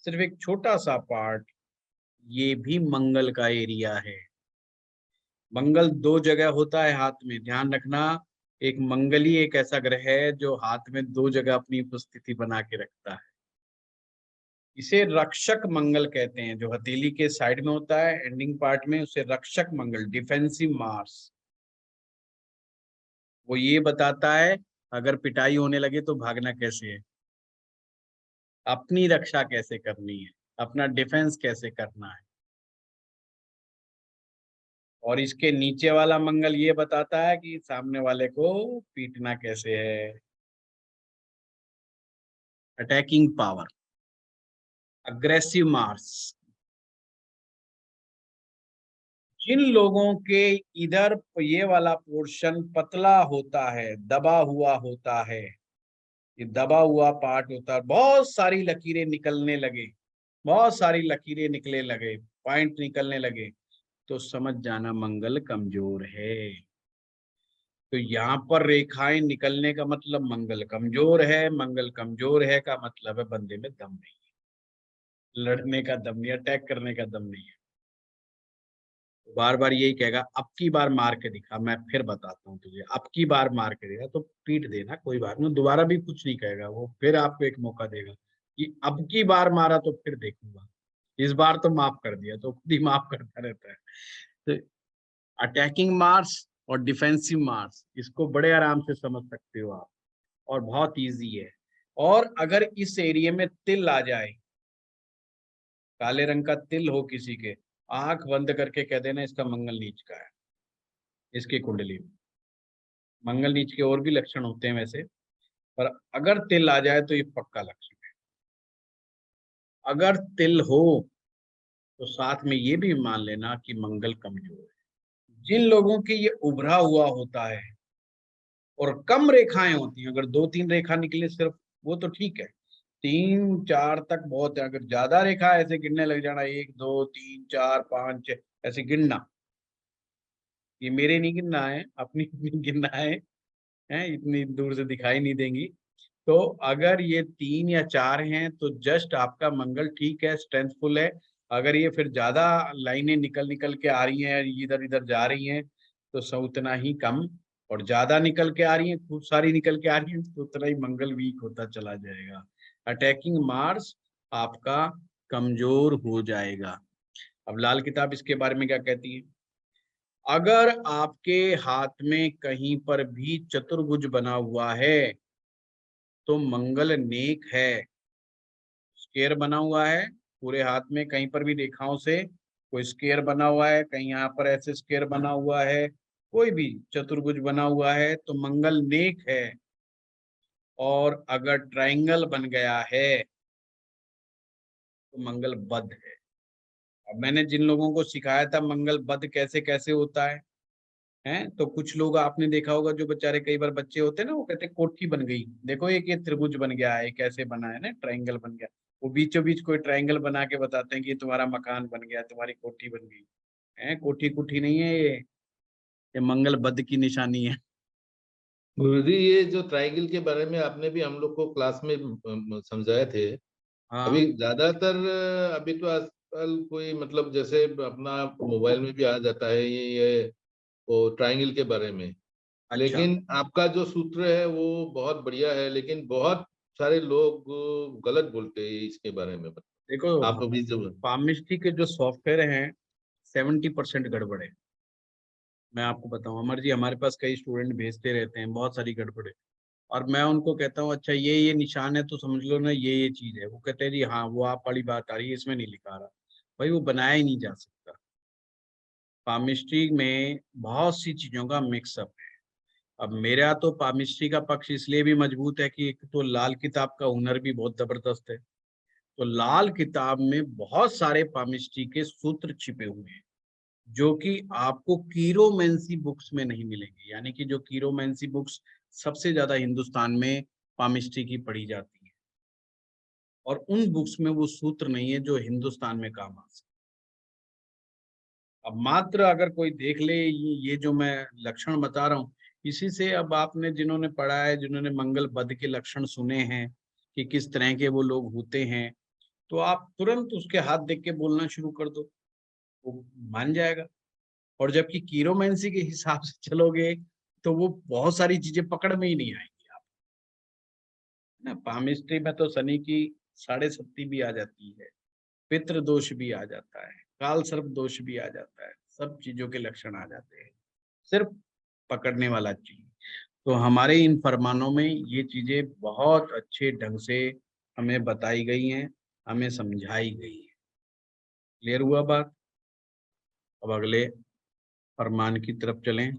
सिर्फ एक छोटा सा पार्ट, ये भी मंगल का एरिया है। मंगल 2 जगह होता है हाथ में, ध्यान रखना। एक मंगली एक ऐसा ग्रह है जो हाथ में 2 जगह अपनी उपस्थिति बना के रखता है। इसे रक्षक मंगल कहते हैं, जो हथेली के साइड में होता है एंडिंग पार्ट में, उसे रक्षक मंगल, डिफेंसिव मार्स। वो ये बताता है अगर पिटाई होने लगे तो भागना कैसे है, अपनी रक्षा कैसे करनी है, अपना डिफेंस कैसे करना है। और इसके नीचे वाला मंगल ये बताता है कि सामने वाले को पीटना कैसे है, अटैकिंग पावर, अग्रेसिव मार्स। जिन लोगों के इधर ये वाला पोर्शन पतला होता है, दबा हुआ होता है, ये दबा हुआ पार्ट होता है, बहुत सारी लकीरें निकलने लगे, बहुत सारी लकीरें निकलने लगे, पॉइंट निकलने लगे, तो समझ जाना मंगल कमजोर है। तो यहाँ पर रेखाएं निकलने का मतलब मंगल कमजोर है, मंगल कमजोर है का मतलब है बंदे में दम नहीं है, लड़ने का दम नहीं, अटैक करने का दम नहीं है। बार बार यही कहेगा अब की बार मार के दिखा, मैं फिर बताता हूँ तुझे, अब की बार मार के दिखा, तो पीट देना, कोई बात नहीं, दोबारा भी कुछ नहीं कहेगा वो, फिर आपको एक मौका देगा कि अब की बार मारा तो फिर देखूंगा, इस बार तो माफ कर दिया, तो खुद ही माफ करता रहता है। तो अटैकिंग मार्स और डिफेंसिव मार्स, इसको बड़े आराम से समझ सकते हो आप, और बहुत इजी है। और अगर इस एरिया में तिल आ जाए, काले रंग का तिल हो किसी के, आंख बंद करके कह देना इसका मंगल नीच का है, इसकी कुंडली में मंगल नीच के और भी लक्षण होते हैं वैसे, पर अगर तिल आ जाए तो ये पक्का लक्षण है। अगर तिल हो तो साथ में ये भी मान लेना कि मंगल कमजोर है। जिन लोगों के ये उभरा हुआ होता है और कम रेखाएं होती हैं, अगर 2-3 रेखा निकले सिर्फ, वो तो ठीक है, 3-4 तक बहुत है। अगर ज्यादा रेखा ऐसे गिनने लग जाना, 1 2 3 4 5 6 ऐसे गिनना, ये मेरे नहीं गिनना है, अपनी अपनी गिनना है, इतनी दूर से दिखाई नहीं देंगी। तो अगर ये 3 या 4 हैं तो जस्ट आपका मंगल ठीक है, स्ट्रेंथफुल है। अगर ये फिर ज्यादा लाइनें निकल निकल के आ रही हैं, इधर इधर जा रही हैं, तो उतना ही कम, और ज्यादा निकल के आ रही हैं, खूब सारी निकल के आ रही हैं, तो उतना ही मंगल वीक होता चला जाएगा। अटैकिंग मार्स आपका कमजोर हो जाएगा। अब लाल किताब इसके बारे में क्या कहती है? अगर आपके हाथ में कहीं पर भी चतुर्भुज बना हुआ है तो मंगल नेक है। स्क्वायर बना हुआ है पूरे हाथ में, कहीं पर भी रेखाओं से कोई स्क्वायर बना हुआ है, कहीं यहाँ पर ऐसे स्क्वायर बना हुआ है, कोई भी चतुर्भुज बना हुआ है तो मंगल नेक है। और अगर ट्रायंगल बन गया है तो मंगल बद है। अब मैंने जिन लोगों को सिखाया था मंगल बद कैसे कैसे होता है, तो कुछ लोग आपने देखा होगा जो बेचारे कई बार बच्चे होते हैं ना, वो कहते हैं कोठी बन गई, देखो एक ये त्रिभुज बन गया है, कैसे बना है ना, ट्रायंगल बन गया। वो बीचों बीच कोई ट्रायंगल बना के बताते हैं कि तुम्हारा मकान बन गया, तुम्हारी कोठी बन गई है। कोठी कुठी नहीं है ये मंगल बद की निशानी है। गुरुजी, ये जो ट्रायंगल के बारे में आपने भी हम लोग को क्लास में समझाए थे। हाँ अभी ज्यादातर अभी तो आजकल कोई मतलब जैसे अपना मोबाइल में भी आ जाता है ये वो ट्रायंगल के बारे में। अच्छा, लेकिन आपका जो सूत्र है वो बहुत बढ़िया है, लेकिन बहुत सारे लोग गलत बोलते हैं इसके बारे में। देखो आप अभी जो पामिस्ट्री के जो सॉफ्टवेयर हैं 70% गड़बड़ है। मैं आपको बताऊं अमर जी, हमारे पास कई स्टूडेंट भेजते रहते हैं बहुत सारी गड़बड़ है, और मैं उनको कहता हूँ अच्छा ये निशान है तो समझ लो ना ये चीज है। वो कहते हैं जी हाँ वो आप वाली बात आ रही है, इसमें नहीं लिखा आ रहा। भाई वो बनाया ही नहीं जा सकता। पामिस्ट्री में बहुत सी चीजों का मिक्सअप है। अब मेरा तो पामिस्ट्री का पक्ष इसलिए भी मजबूत है कि एक तो लाल किताब का हुनर भी बहुत जबरदस्त है। तो लाल किताब में बहुत सारे पामिस्ट्री के सूत्र छिपे हुए हैं जो कि आपको कीरोमेंसी बुक्स में नहीं मिलेंगे। यानी कि जो कीरोमेंसी बुक्स सबसे ज्यादा हिंदुस्तान में पामिस्ट्री की पढ़ी जाती है, और उन बुक्स में वो सूत्र नहीं है जो हिंदुस्तान में काम आ सकते। अब मात्र अगर कोई देख ले ये जो मैं लक्षण बता रहा हूँ, इसी से अब आपने जिन्होंने पढ़ा है, जिन्होंने मंगल बद के लक्षण सुने हैं कि किस तरह के वो लोग होते हैं, तो आप तुरंत उसके हाथ देख के बोलना शुरू कर दो, वो मान जाएगा। और जबकि कीरोमेंसी के हिसाब से चलोगे तो वो बहुत सारी चीजें पकड़ में ही नहीं आएंगी आप, है ना। पामिस्ट्री में तो शनि की 7.5 भी आ जाती है, पितृ दोष भी आ जाता है, काल सर्प दोष भी आ जाता है, सब चीजों के लक्षण आ जाते हैं, सिर्फ पकड़ने वाला चीज। तो हमारे इन फरमानों में ये चीजें बहुत अच्छे ढंग से हमें बताई गई हैं, हमें समझाई गई है। क्लियर हुआ बात? अब अगले फरमान की तरफ चलें।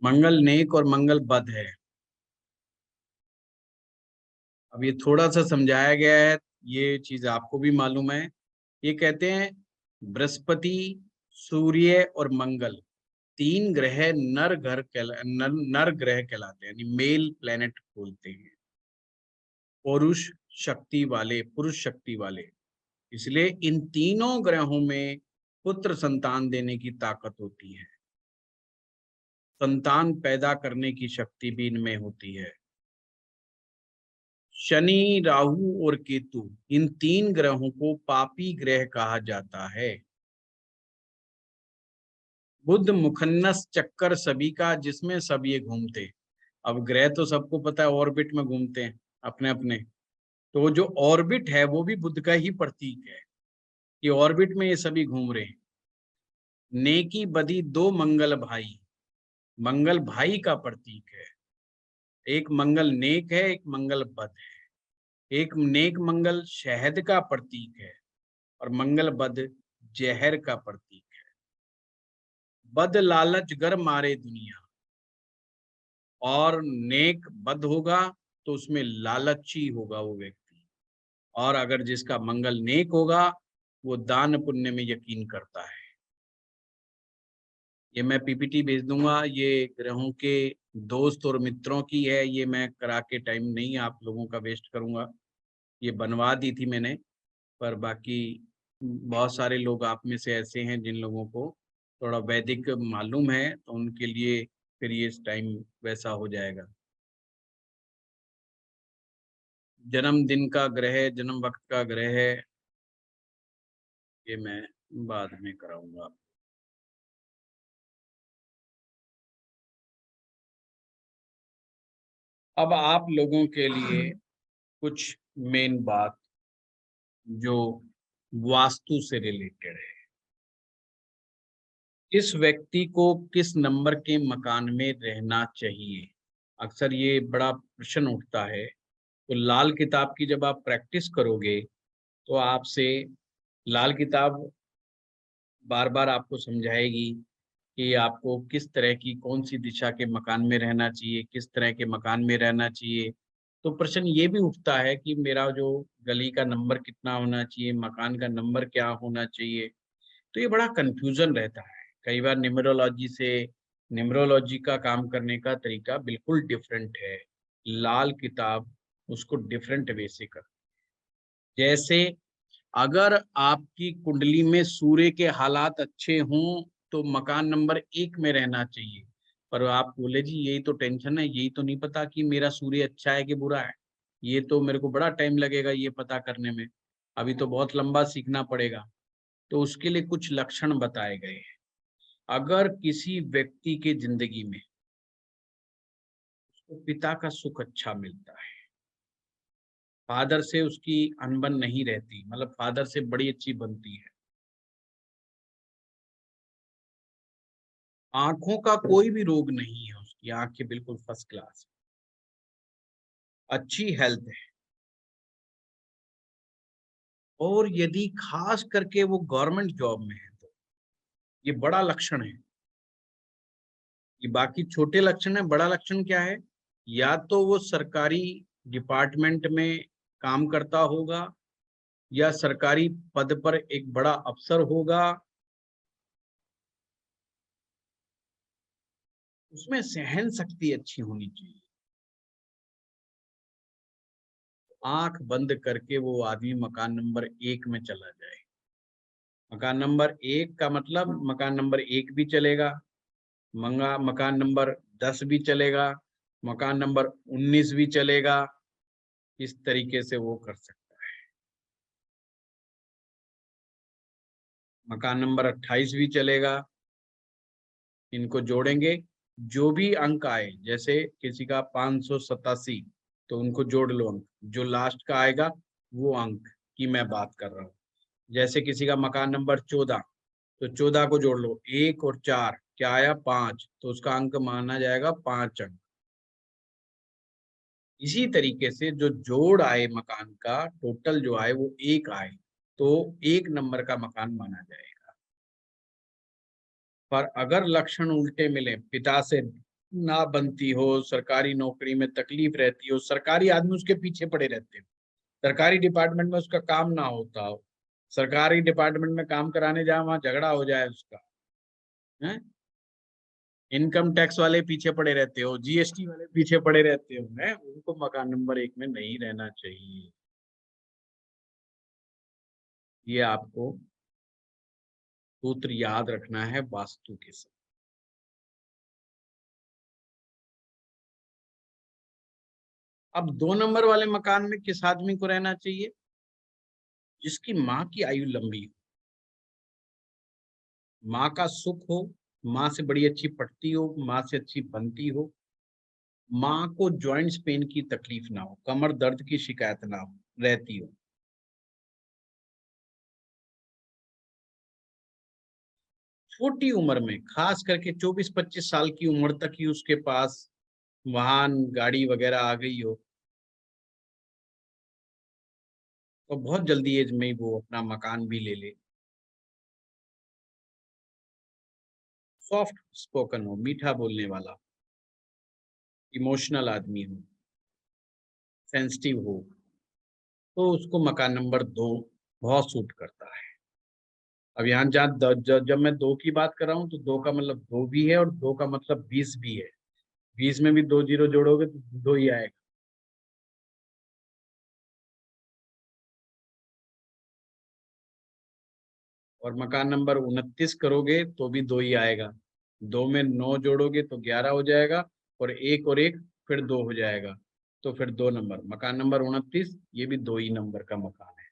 मंगल नेक और मंगल बद है। अब ये थोड़ा सा समझाया गया है, ये चीज आपको भी मालूम है। ये कहते हैं बृहस्पति, सूर्य और मंगल 3 ग्रह नर ग्रह कहलाते हैं, यानी मेल प्लेनेट बोलते हैं, पुरुष शक्ति वाले। इसलिए इन तीनों ग्रहों में पुत्र संतान देने की ताकत होती है, संतान पैदा करने की शक्ति भी इनमें होती है। शनि, राहु और केतु, इन 3 ग्रहों को पापी ग्रह कहा जाता है। बुध मुखन्नस चक्कर सभी का, जिसमें सब ये घूमते। अब ग्रह तो सबको पता है ऑर्बिट में घूमते हैं अपने अपने, तो जो ऑर्बिट है वो भी बुध का ही प्रतीक है कि ऑर्बिट में ये सभी घूम रहे हैं। नेकी बदी 2 मंगल भाई, मंगल भाई का प्रतीक है। एक मंगल नेक है, एक मंगल बद है। एक नेक मंगल शहद का प्रतीक है और मंगल बद जहर का प्रतीक है। बद लालच गर मारे दुनिया, और नेक बद होगा तो उसमें लालची होगा वो व्यक्ति, और अगर जिसका मंगल नेक होगा वो दान पुण्य में यकीन करता है। ये मैं पीपीटी भेज दूंगा, ये ग्रहों के दोस्त और मित्रों की है, ये मैं करा के टाइम नहीं आप लोगों का वेस्ट करूंगा। ये बनवा दी थी मैंने, पर बाकी बहुत सारे लोग आप में से ऐसे हैं जिन लोगों को थोड़ा वैदिक मालूम है, तो उनके लिए फिर ये टाइम वैसा हो जाएगा। जन्मदिन का ग्रह, जन्म वक्त का ग्रह है, ये मैं बाद में कराऊंगा। अब आप लोगों के लिए कुछ मेन बात जो वास्तु से रिलेटेड है। इस व्यक्ति को किस नंबर के मकान में रहना चाहिए, अक्सर ये बड़ा प्रश्न उठता है। तो लाल किताब की जब आप प्रैक्टिस करोगे तो आपसे लाल किताब बार बार आपको समझाएगी कि आपको किस तरह की कौन सी दिशा के मकान में रहना चाहिए, किस तरह के मकान में रहना चाहिए। तो प्रश्न ये भी उठता है कि मेरा जो गली का नंबर कितना होना चाहिए, मकान का नंबर क्या होना चाहिए। तो ये बड़ा कंफ्यूजन रहता है। कई बार न्यूमरोलॉजी का काम करने का तरीका बिल्कुल डिफरेंट है। लाल किताब उसको डिफरेंट वे से कर, जैसे अगर आपकी कुंडली में सूर्य के हालात अच्छे हों तो मकान नंबर 1 में रहना चाहिए। पर आप बोले जी यही तो टेंशन है, यही तो नहीं पता कि मेरा सूर्य अच्छा है कि बुरा है। ये तो मेरे को बड़ा टाइम लगेगा ये पता करने में, अभी तो बहुत लंबा सीखना पड़ेगा। तो उसके लिए कुछ लक्षण बताए गए हैं। अगर किसी व्यक्ति के जिंदगी में उसको पिता का सुख अच्छा मिलता है, फादर से उसकी अनबन नहीं रहती, मतलब फादर से बड़ी अच्छी बनती है, आंखों का कोई भी रोग नहीं है, उसकी आंखें बिल्कुल फर्स्ट क्लास, अच्छी हेल्थ है, और यदि खास करके वो गवर्नमेंट जॉब में है तो ये बड़ा लक्षण है। ये बाकी छोटे लक्षण है, बड़ा लक्षण क्या है? या तो वो सरकारी डिपार्टमेंट में काम करता होगा, या सरकारी पद पर एक बड़ा अफसर होगा, उसमें सहन शक्ति अच्छी होनी चाहिए। आंख बंद करके वो आदमी मकान नंबर 1 में चला जाए। मकान नंबर 1 का मतलब मकान नंबर 1 भी चलेगा, मकान नंबर 10 भी चलेगा, मकान नंबर 19 भी चलेगा। इस तरीके से वो कर सकता है। मकान नंबर 28 भी चलेगा। इनको जोड़ेंगे, जो भी अंक आए, जैसे किसी का 587 तो उनको जोड़ लो अंक, जो लास्ट का आएगा वो अंक की मैं बात कर रहा हूँ। जैसे किसी का मकान नंबर 14 तो 14 को जोड़ लो, 1 और 4 क्या आया 5, तो उसका अंक माना जाएगा 5 अंक। इसी तरीके से जो जोड़ आए मकान का, टोटल जो आए वो 1 आए तो 1 नंबर का मकान माना जाएगा। पर अगर लक्षण उल्टे मिले, पिता से ना बनती हो, सरकारी नौकरी में तकलीफ रहती हो, सरकारी आदमी उसके पीछे पड़े रहते हो, सरकारी डिपार्टमेंट में उसका काम ना होता हो, सरकारी डिपार्टमेंट में काम कराने जाए वहां झगड़ा हो जाए उसका, है? इनकम टैक्स वाले पीछे पड़े रहते हो, जीएसटी वाले पीछे पड़े रहते हो, है? उनको मकान नंबर 1 में नहीं रहना चाहिए। ये आपको सूत्र याद रखना है वास्तु के साथ। अब 2 नंबर वाले मकान में किस आदमी को रहना चाहिए? जिसकी माँ की आयु लंबी हो, माँ का सुख हो, माँ से बड़ी अच्छी पटती हो, माँ से अच्छी बनती हो, माँ को जॉइंट्स पेन की तकलीफ ना हो, कमर दर्द की शिकायत ना हो रहती हो। छोटी उम्र में, खास करके 24-25 साल की उम्र तक ही उसके पास वाहन गाड़ी वगैरह आ गई हो, तो बहुत जल्दी एज में ही वो अपना मकान भी ले ले। सॉफ्ट स्पोकन हो, मीठा बोलने वाला, इमोशनल आदमी हो, सेंसिटिव हो, तो उसको मकान नंबर 2 बहुत सूट करता है। अब यहाँ जब मैं 2 की बात कर रहा हूँ तो 2 का मतलब 2 भी है और 2 का मतलब 20 भी है। 20 में भी 2 जीरो जोड़ोगे तो 2 ही आएगा। और मकान नंबर 29 करोगे तो भी 2 ही आएगा। 2 में 9 जोड़ोगे तो 11 हो जाएगा और 1 और 1 फिर 2 हो जाएगा, तो फिर 2 नंबर। मकान नंबर 29 ये भी 2 ही नंबर का मकान है।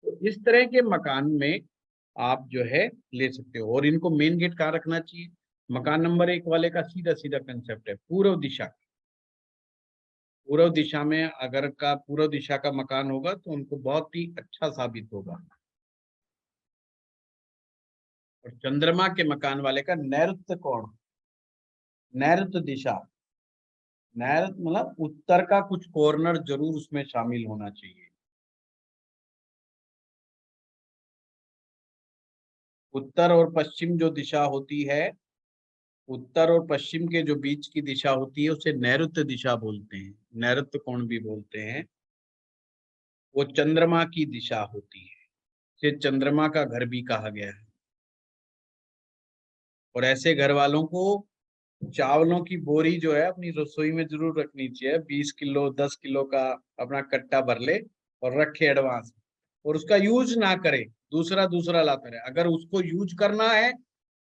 तो इस तरह के मकान में आप जो है ले सकते हो। और इनको मेन गेट कहाँ रखना चाहिए? मकान नंबर 1 वाले का सीधा सीधा कंसेप्ट है पूर्व दिशा। पूर्व दिशा में अगर का पूर्व दिशा का मकान होगा तो उनको बहुत ही अच्छा साबित होगा। और चंद्रमा के मकान वाले का नैऋत्य कोण, नैऋत्य दिशा, नैऋत्य मतलब उत्तर का कुछ कॉर्नर जरूर उसमें शामिल होना चाहिए। उत्तर और पश्चिम जो दिशा होती है, उत्तर और पश्चिम के जो बीच की दिशा होती है उसे नैऋत्य दिशा बोलते हैं, नैऋत्य कोण भी बोलते हैं। वो चंद्रमा की दिशा होती है, इसे चंद्रमा का घर भी कहा गया है। और ऐसे घर वालों को चावलों की बोरी जो है अपनी रसोई में जरूर रखनी चाहिए। 20 किलो 10 किलो का अपना कट्टा भर ले और रखे एडवांस, और उसका यूज ना करे, दूसरा दूसरा लाता रहे। अगर उसको यूज करना है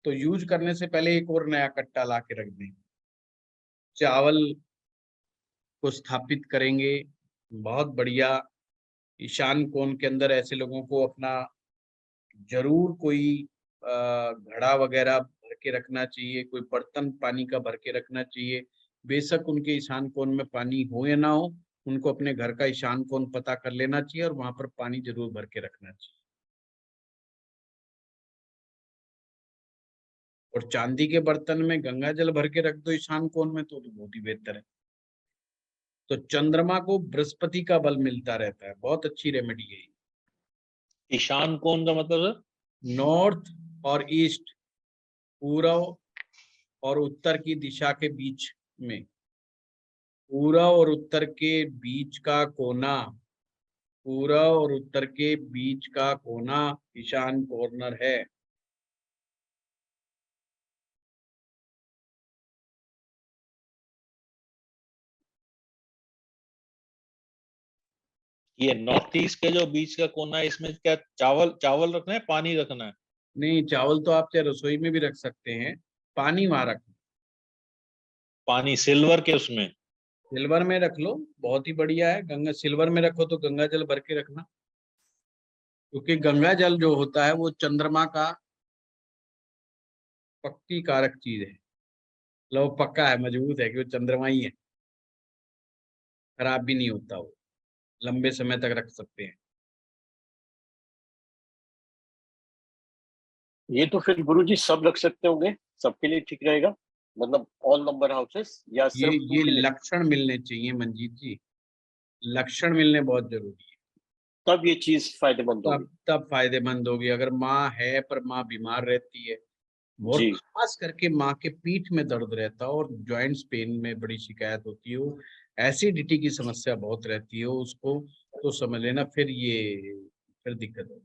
तो यूज करने से पहले एक और नया कट्टा ला के रख दें। चावल को स्थापित करेंगे बहुत बढ़िया। ईशान कोण के अंदर ऐसे लोगों को अपना जरूर कोई घड़ा वगैरह भर के रखना चाहिए, कोई बर्तन पानी का भर के रखना चाहिए। बेशक उनके ईशान कोण में पानी हो या ना हो, उनको अपने घर का ईशान कोण पता कर लेना चाहिए और वहां पर पानी जरूर भर के रखना चाहिए। और चांदी के बर्तन में गंगा जल भर के रख दो ईशान कोण में तो बहुत ही बेहतर है। तो चंद्रमा को बृहस्पति का बल मिलता रहता है, बहुत अच्छी रेमेडी है। ईशान कोण का मतलब है नॉर्थ और ईस्ट, पूर्व और उत्तर की दिशा के बीच में, पूर्व और उत्तर के बीच का कोना, पूर्व और उत्तर के बीच का कोना ईशान कॉर्नर है। ये नॉर्थ ईस्ट के जो बीच का कोना है, इसमें क्या चावल चावल रखना है, पानी रखना है? नहीं, चावल तो आप चाहे रसोई में भी रख सकते हैं, पानी वहां रखना। पानी सिल्वर के उसमें? सिल्वर में रख लो, बहुत ही बढ़िया है। गंगा सिल्वर में रखो तो गंगा जल भर के रखना, क्योंकि गंगा जल जो होता है वो चंद्रमा का पक्की कारक चीज है। लो पक्का है, मजबूत है, कि वो चंद्रमा ही है, खराब भी नहीं होता, वो लंबे समय तक रख सकते हैं। ये तो फिर गुरुजी सब रख सकते होंगे, सबके लिए ठीक रहेगा, मतलब ऑल नंबर हाउसेस, या सिर्फ 2 ये के लिए? लक्षण मिलने चाहिए मंजीत जी, लक्षण मिलने बहुत जरूरी है, तब ये चीज फायदेमंद होगी। तब फायदेमंद होगी। अगर माँ है पर माँ बीमार रहती है, और जी खास करके माँ के पीठ में दर्द रहता है और जॉइंट्स पेन में बड़ी शिकायत होती है, एसिडिटी की समस्या बहुत रहती है उसको, तो समझ लेना फिर दिक्कत है।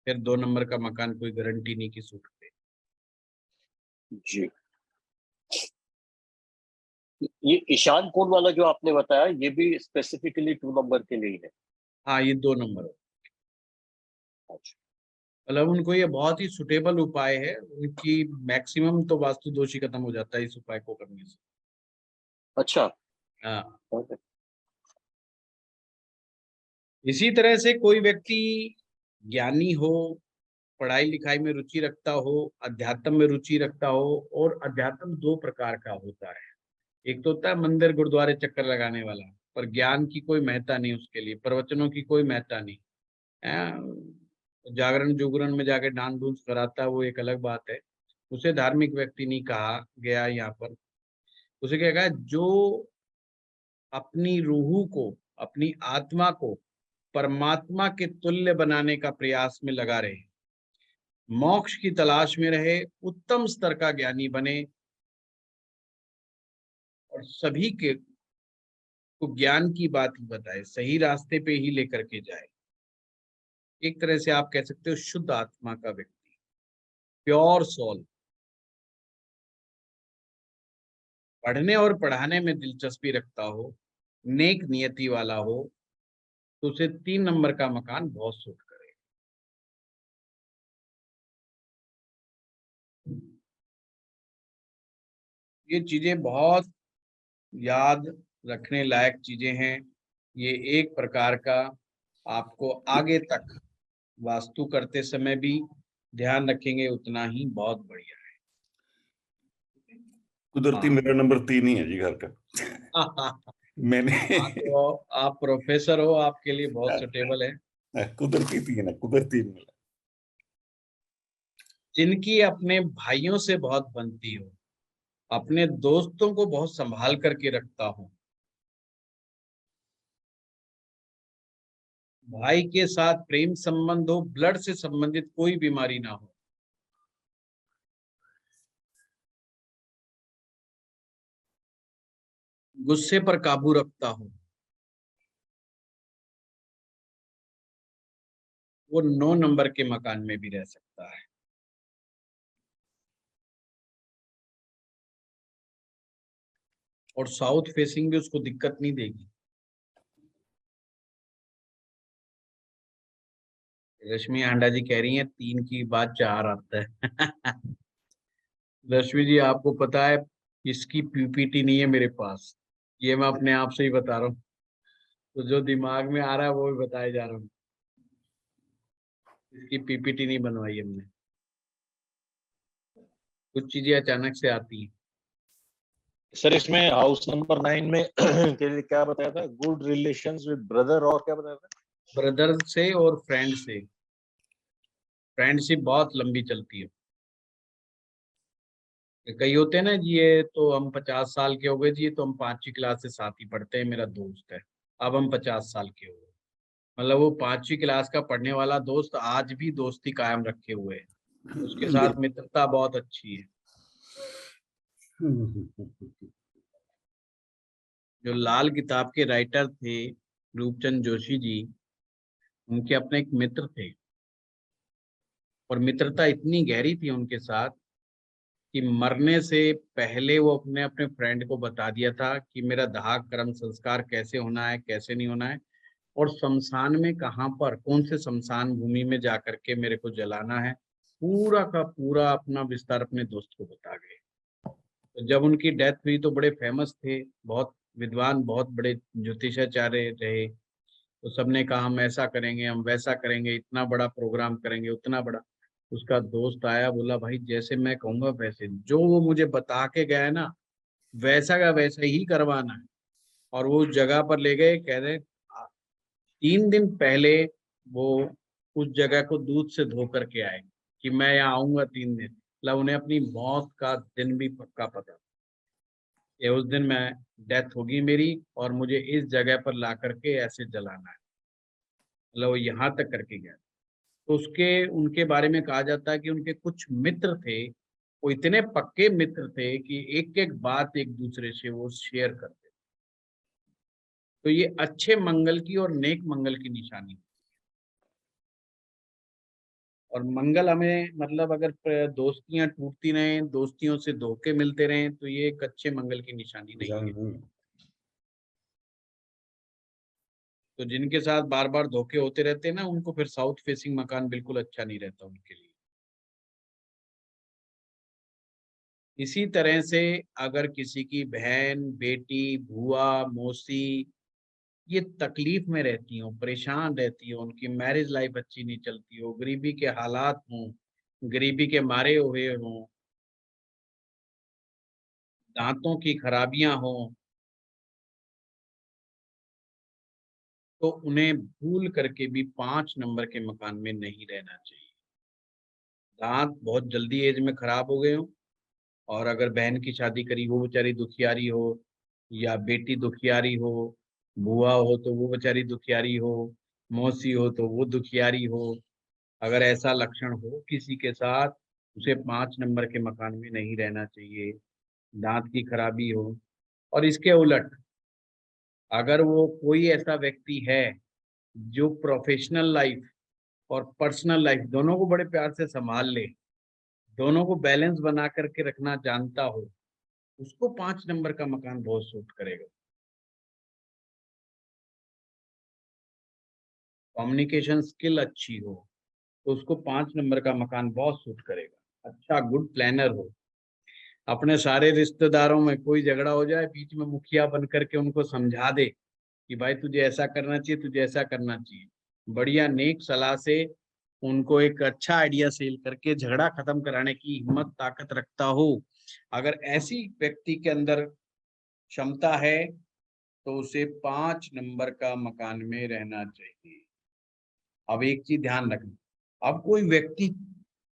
फिर 2 नंबर का मकान कोई गारंटी नहीं कि सूट करे। जी। ये ईशान कोण वाला जो आपने बताया, ये भी स्पेसिफिकली 2 नंबर के लिए ही है? हाँ, ये 2 नंबर है। अच्छा। मतलब उनको ये बहुत ही सुटेबल उपाय है, उनकी मैक्सिमम तो वास्तु दोष ही खत्म हो जाता है इस उपाय को करने से। अच्छा। हाँ, ओके। इसी तरह से कोई व्यक्ति ज्ञानी हो, पढ़ाई लिखाई में रुचि रखता हो, अध्यात्म में रुचि रखता हो, और अध्यात्म 2 प्रकार का होता है। एक तो होता है मंदिर गुरुद्वारे चक्कर लगाने वाला, पर ज्ञान की कोई महत्ता नहीं उसके लिए, प्रवचनों की कोई महत्ता नहीं। जागरण जुगरण में जाके डांस डूंस कराता है, वो एक अलग बात है, उसे धार्मिक व्यक्ति नहीं कहा गया यहाँ पर। उसे क्या कहा, जो अपनी रूह को, अपनी आत्मा को परमात्मा के तुल्य बनाने का प्रयास में लगा रहे, मोक्ष की तलाश में रहे, उत्तम स्तर का ज्ञानी बने और सभी के को ज्ञान की बात ही बताए, सही रास्ते पे ही लेकर के जाए। एक तरह से आप कह सकते हो शुद्ध आत्मा का व्यक्ति, प्योर सोल। पढ़ने और पढ़ाने में दिलचस्पी रखता हो, नेक नियति वाला हो, तो उसे 3 नंबर का मकान बहुत सूट करेगा। ये चीजें बहुत याद रखने लायक चीजें हैं। ये एक प्रकार का आपको आगे तक वास्तु करते समय भी ध्यान रखेंगे उतना ही बहुत बढ़िया कुदरती हाँ। मेरा नंबर 3 ही है जी घर का। है। मैंने हाँ, तो आप प्रोफेसर हो, आपके लिए बहुत सुटेबल है। कुदरती 3 है, कुदरती मिला। जिनकी अपने भाइयों से बहुत बनती हो, अपने दोस्तों को बहुत संभाल करके रखता हूँ, भाई के साथ प्रेम संबंध हो, ब्लड से संबंधित कोई बीमारी ना हो, गुस्से पर काबू रखता हूँ, वो 9 नंबर के मकान में भी रह सकता है। और साउथ फेसिंग भी उसको दिक्कत नहीं देगी। रश्मि हांडा जी कह रही हैं 3 की बात 4 आता है। रश्मि जी, आपको पता है इसकी पीपीटी नहीं है मेरे पास, ये मैं अपने आप से ही बता रहा हूँ, तो जो दिमाग में आ रहा है वो भी बताया जा रहा हूँ। इसकी पीपीटी नहीं बनवाई हमने, कुछ चीजें अचानक से आती हैं। सर इसमें हाउस नंबर 9 में के लिए क्या बताया था? गुड रिलेशंस विद ब्रदर और क्या बताया था? ब्रदर से और फ्रेंड से, फ्रेंडशिप बहुत लंबी चलती है। कई होते हैं ना जी, ये तो हम 50 साल के हो गए जी, तो हम 5वीं क्लास से साथ ही पढ़ते हैं, मेरा दोस्त है, अब हम 50 साल के हो गए। मतलब वो 5वीं क्लास का पढ़ने वाला दोस्त आज भी दोस्ती कायम रखे हुए है, उसके साथ मित्रता बहुत अच्छी है। जो लाल किताब के राइटर थे रूपचंद जोशी जी, उनके अपने एक मित्र थे और मित्रता इतनी गहरी थी उनके साथ कि मरने से पहले वो अपने अपने फ्रेंड को बता दिया था कि मेरा दाह कर्म संस्कार कैसे होना है, कैसे नहीं होना है, और शमशान में कहाँ पर, कौन से शमशान भूमि में जाकर के मेरे को जलाना है, पूरा का पूरा अपना विस्तार अपने दोस्त को बता गए। तो जब उनकी डेथ हुई तो बड़े फेमस थे, बहुत विद्वान, बहुत बड़े ज्योतिषाचार्य रहे, तो सबने कहा हम ऐसा करेंगे, हम वैसा करेंगे, इतना बड़ा प्रोग्राम करेंगे, उतना बड़ा। उसका दोस्त आया, बोला भाई जैसे मैं कहूंगा वैसे, जो वो मुझे बता के गया है ना वैसा का वैसा ही करवाना है। और वो उस जगह पर ले गए, कह रहे 3 दिन पहले वो उस जगह को दूध से धो करके आए कि मैं यहाँ आऊंगा 3 दिन। मतलब उन्हें अपनी मौत का दिन भी पक्का पता, ये उस दिन मैं डेथ होगी मेरी और मुझे इस जगह पर ला करके ऐसे जलाना है। मतलब वो यहाँ तक करके गया। तो उसके उनके बारे में कहा जाता है कि उनके कुछ मित्र थे, वो इतने पक्के मित्र थे कि एक एक बात एक दूसरे से वो शेयर करते। तो ये अच्छे मंगल की और नेक मंगल की निशानी है। और मंगल हमें मतलब अगर दोस्तियां टूटती रहें, दोस्तियों से धोखे मिलते रहें, तो ये एक अच्छे मंगल की निशानी नहीं है। तो जिनके साथ बार बार धोखे होते रहते हैं ना, उनको फिर साउथ फेसिंग मकान बिल्कुल अच्छा नहीं रहता उनके लिए। इसी तरह से अगर किसी की बहन, बेटी, बुआ, मौसी ये तकलीफ में रहती हो, परेशान रहती हो, उनकी मैरिज लाइफ अच्छी नहीं चलती हो, गरीबी के हालात हों, गरीबी के मारे हुए हों, दांतों की खराबियां हों, तो उन्हें भूल करके भी 5 नंबर के मकान में नहीं रहना चाहिए। दांत बहुत जल्दी एज में खराब हो गए हो, और अगर बहन की शादी करी वो बेचारी दुखियारी हो, या बेटी दुखियारी हो, बुआ हो तो वो बेचारी दुखियारी हो, मौसी हो तो वो दुखियारी हो, अगर ऐसा लक्षण हो किसी के साथ, उसे 5 नंबर के मकान में नहीं रहना चाहिए। दांत की खराबी हो, और इसके उलट अगर वो कोई ऐसा व्यक्ति है जो प्रोफेशनल लाइफ और पर्सनल लाइफ दोनों को बड़े प्यार से संभाल ले, दोनों को बैलेंस बना करके रखना जानता हो, उसको 5 नंबर का मकान बहुत सूट करेगा। कम्युनिकेशन स्किल अच्छी हो तो उसको 5 नंबर का मकान बहुत सूट करेगा। अच्छा गुड प्लानर हो, अपने सारे रिश्तेदारों में कोई झगड़ा हो जाए, बीच में मुखिया बन करके उनको समझा दे कि भाई तुझे ऐसा करना चाहिए, तुझे ऐसा करना चाहिए। बढ़िया नेक सलाह से उनको एक अच्छा आइडिया सेल करके झगड़ा खत्म कराने की हिम्मत ताकत रखता हो, अगर ऐसी व्यक्ति के अंदर क्षमता है तो उसे 5 नंबर का मकान में रहना चाहिए। अब एक चीज ध्यान रखना, अब कोई व्यक्ति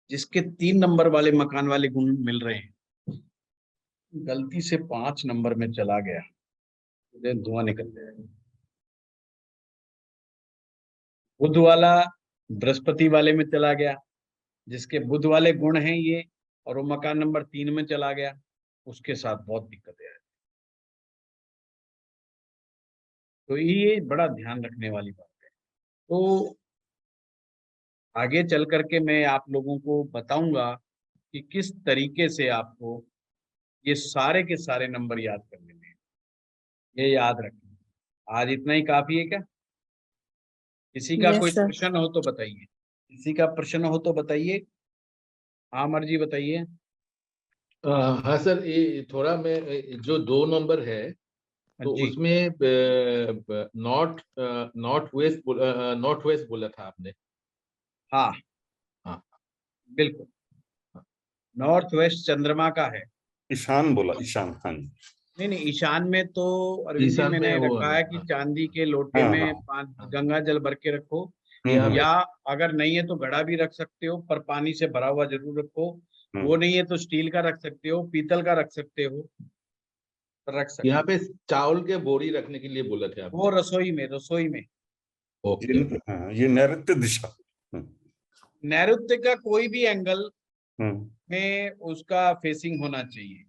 जिसके 3 नंबर वाले मकान वाले गुण मिल रहे हैं, गलती से 5 नंबर में चला गया, धुआं निकल जाएगा। बुध वाला बृहस्पति वाले में चला गया, जिसके बुध वाले गुण हैं ये, और वो मकान नंबर 3 में चला गया, उसके साथ बहुत दिक्कतें आती। तो ये बड़ा ध्यान रखने वाली बात है। तो आगे चल करके मैं आप लोगों को बताऊंगा कि किस तरीके से आपको ये सारे के सारे नंबर याद करने हैं। ये याद रखें। आज इतना ही काफी है क्या? किसी का कोई प्रश्न हो तो बताइए, किसी का प्रश्न हो तो बताइए। हाँ मर्जी बताइए। हाँ सर, ये थोड़ा मैं जो 2 नंबर है तो जी उसमें नॉर्थ वेस्ट बोला था आपने। हाँ हाँ बिल्कुल, नॉर्थ वेस्ट चंद्रमा का है। ईशान बोला, ईशान, हाँ जी। नहीं ईशान में तो अरविंद जी ईशान में मैंने वो रखा है कि हाँ, चांदी के लोटे हाँ, में हाँ। 5 गंगा जल भर के रखो, यहाँ या अगर नहीं है तो घड़ा भी रख सकते हो, पर पानी से भरा हुआ जरूर रखो। वो नहीं है तो स्टील का रख सकते हो, पीतल का रख सकते हो, रख सकते यहाँ पे चावल के बोरी रखने के लिए बोला था हो। वो आपने। रसोई में ओके हाँ, ये नैऋत्य दिशा। नैऋत्य का कोई भी एंगल हम्म, में उसका फेसिंग होना चाहिए,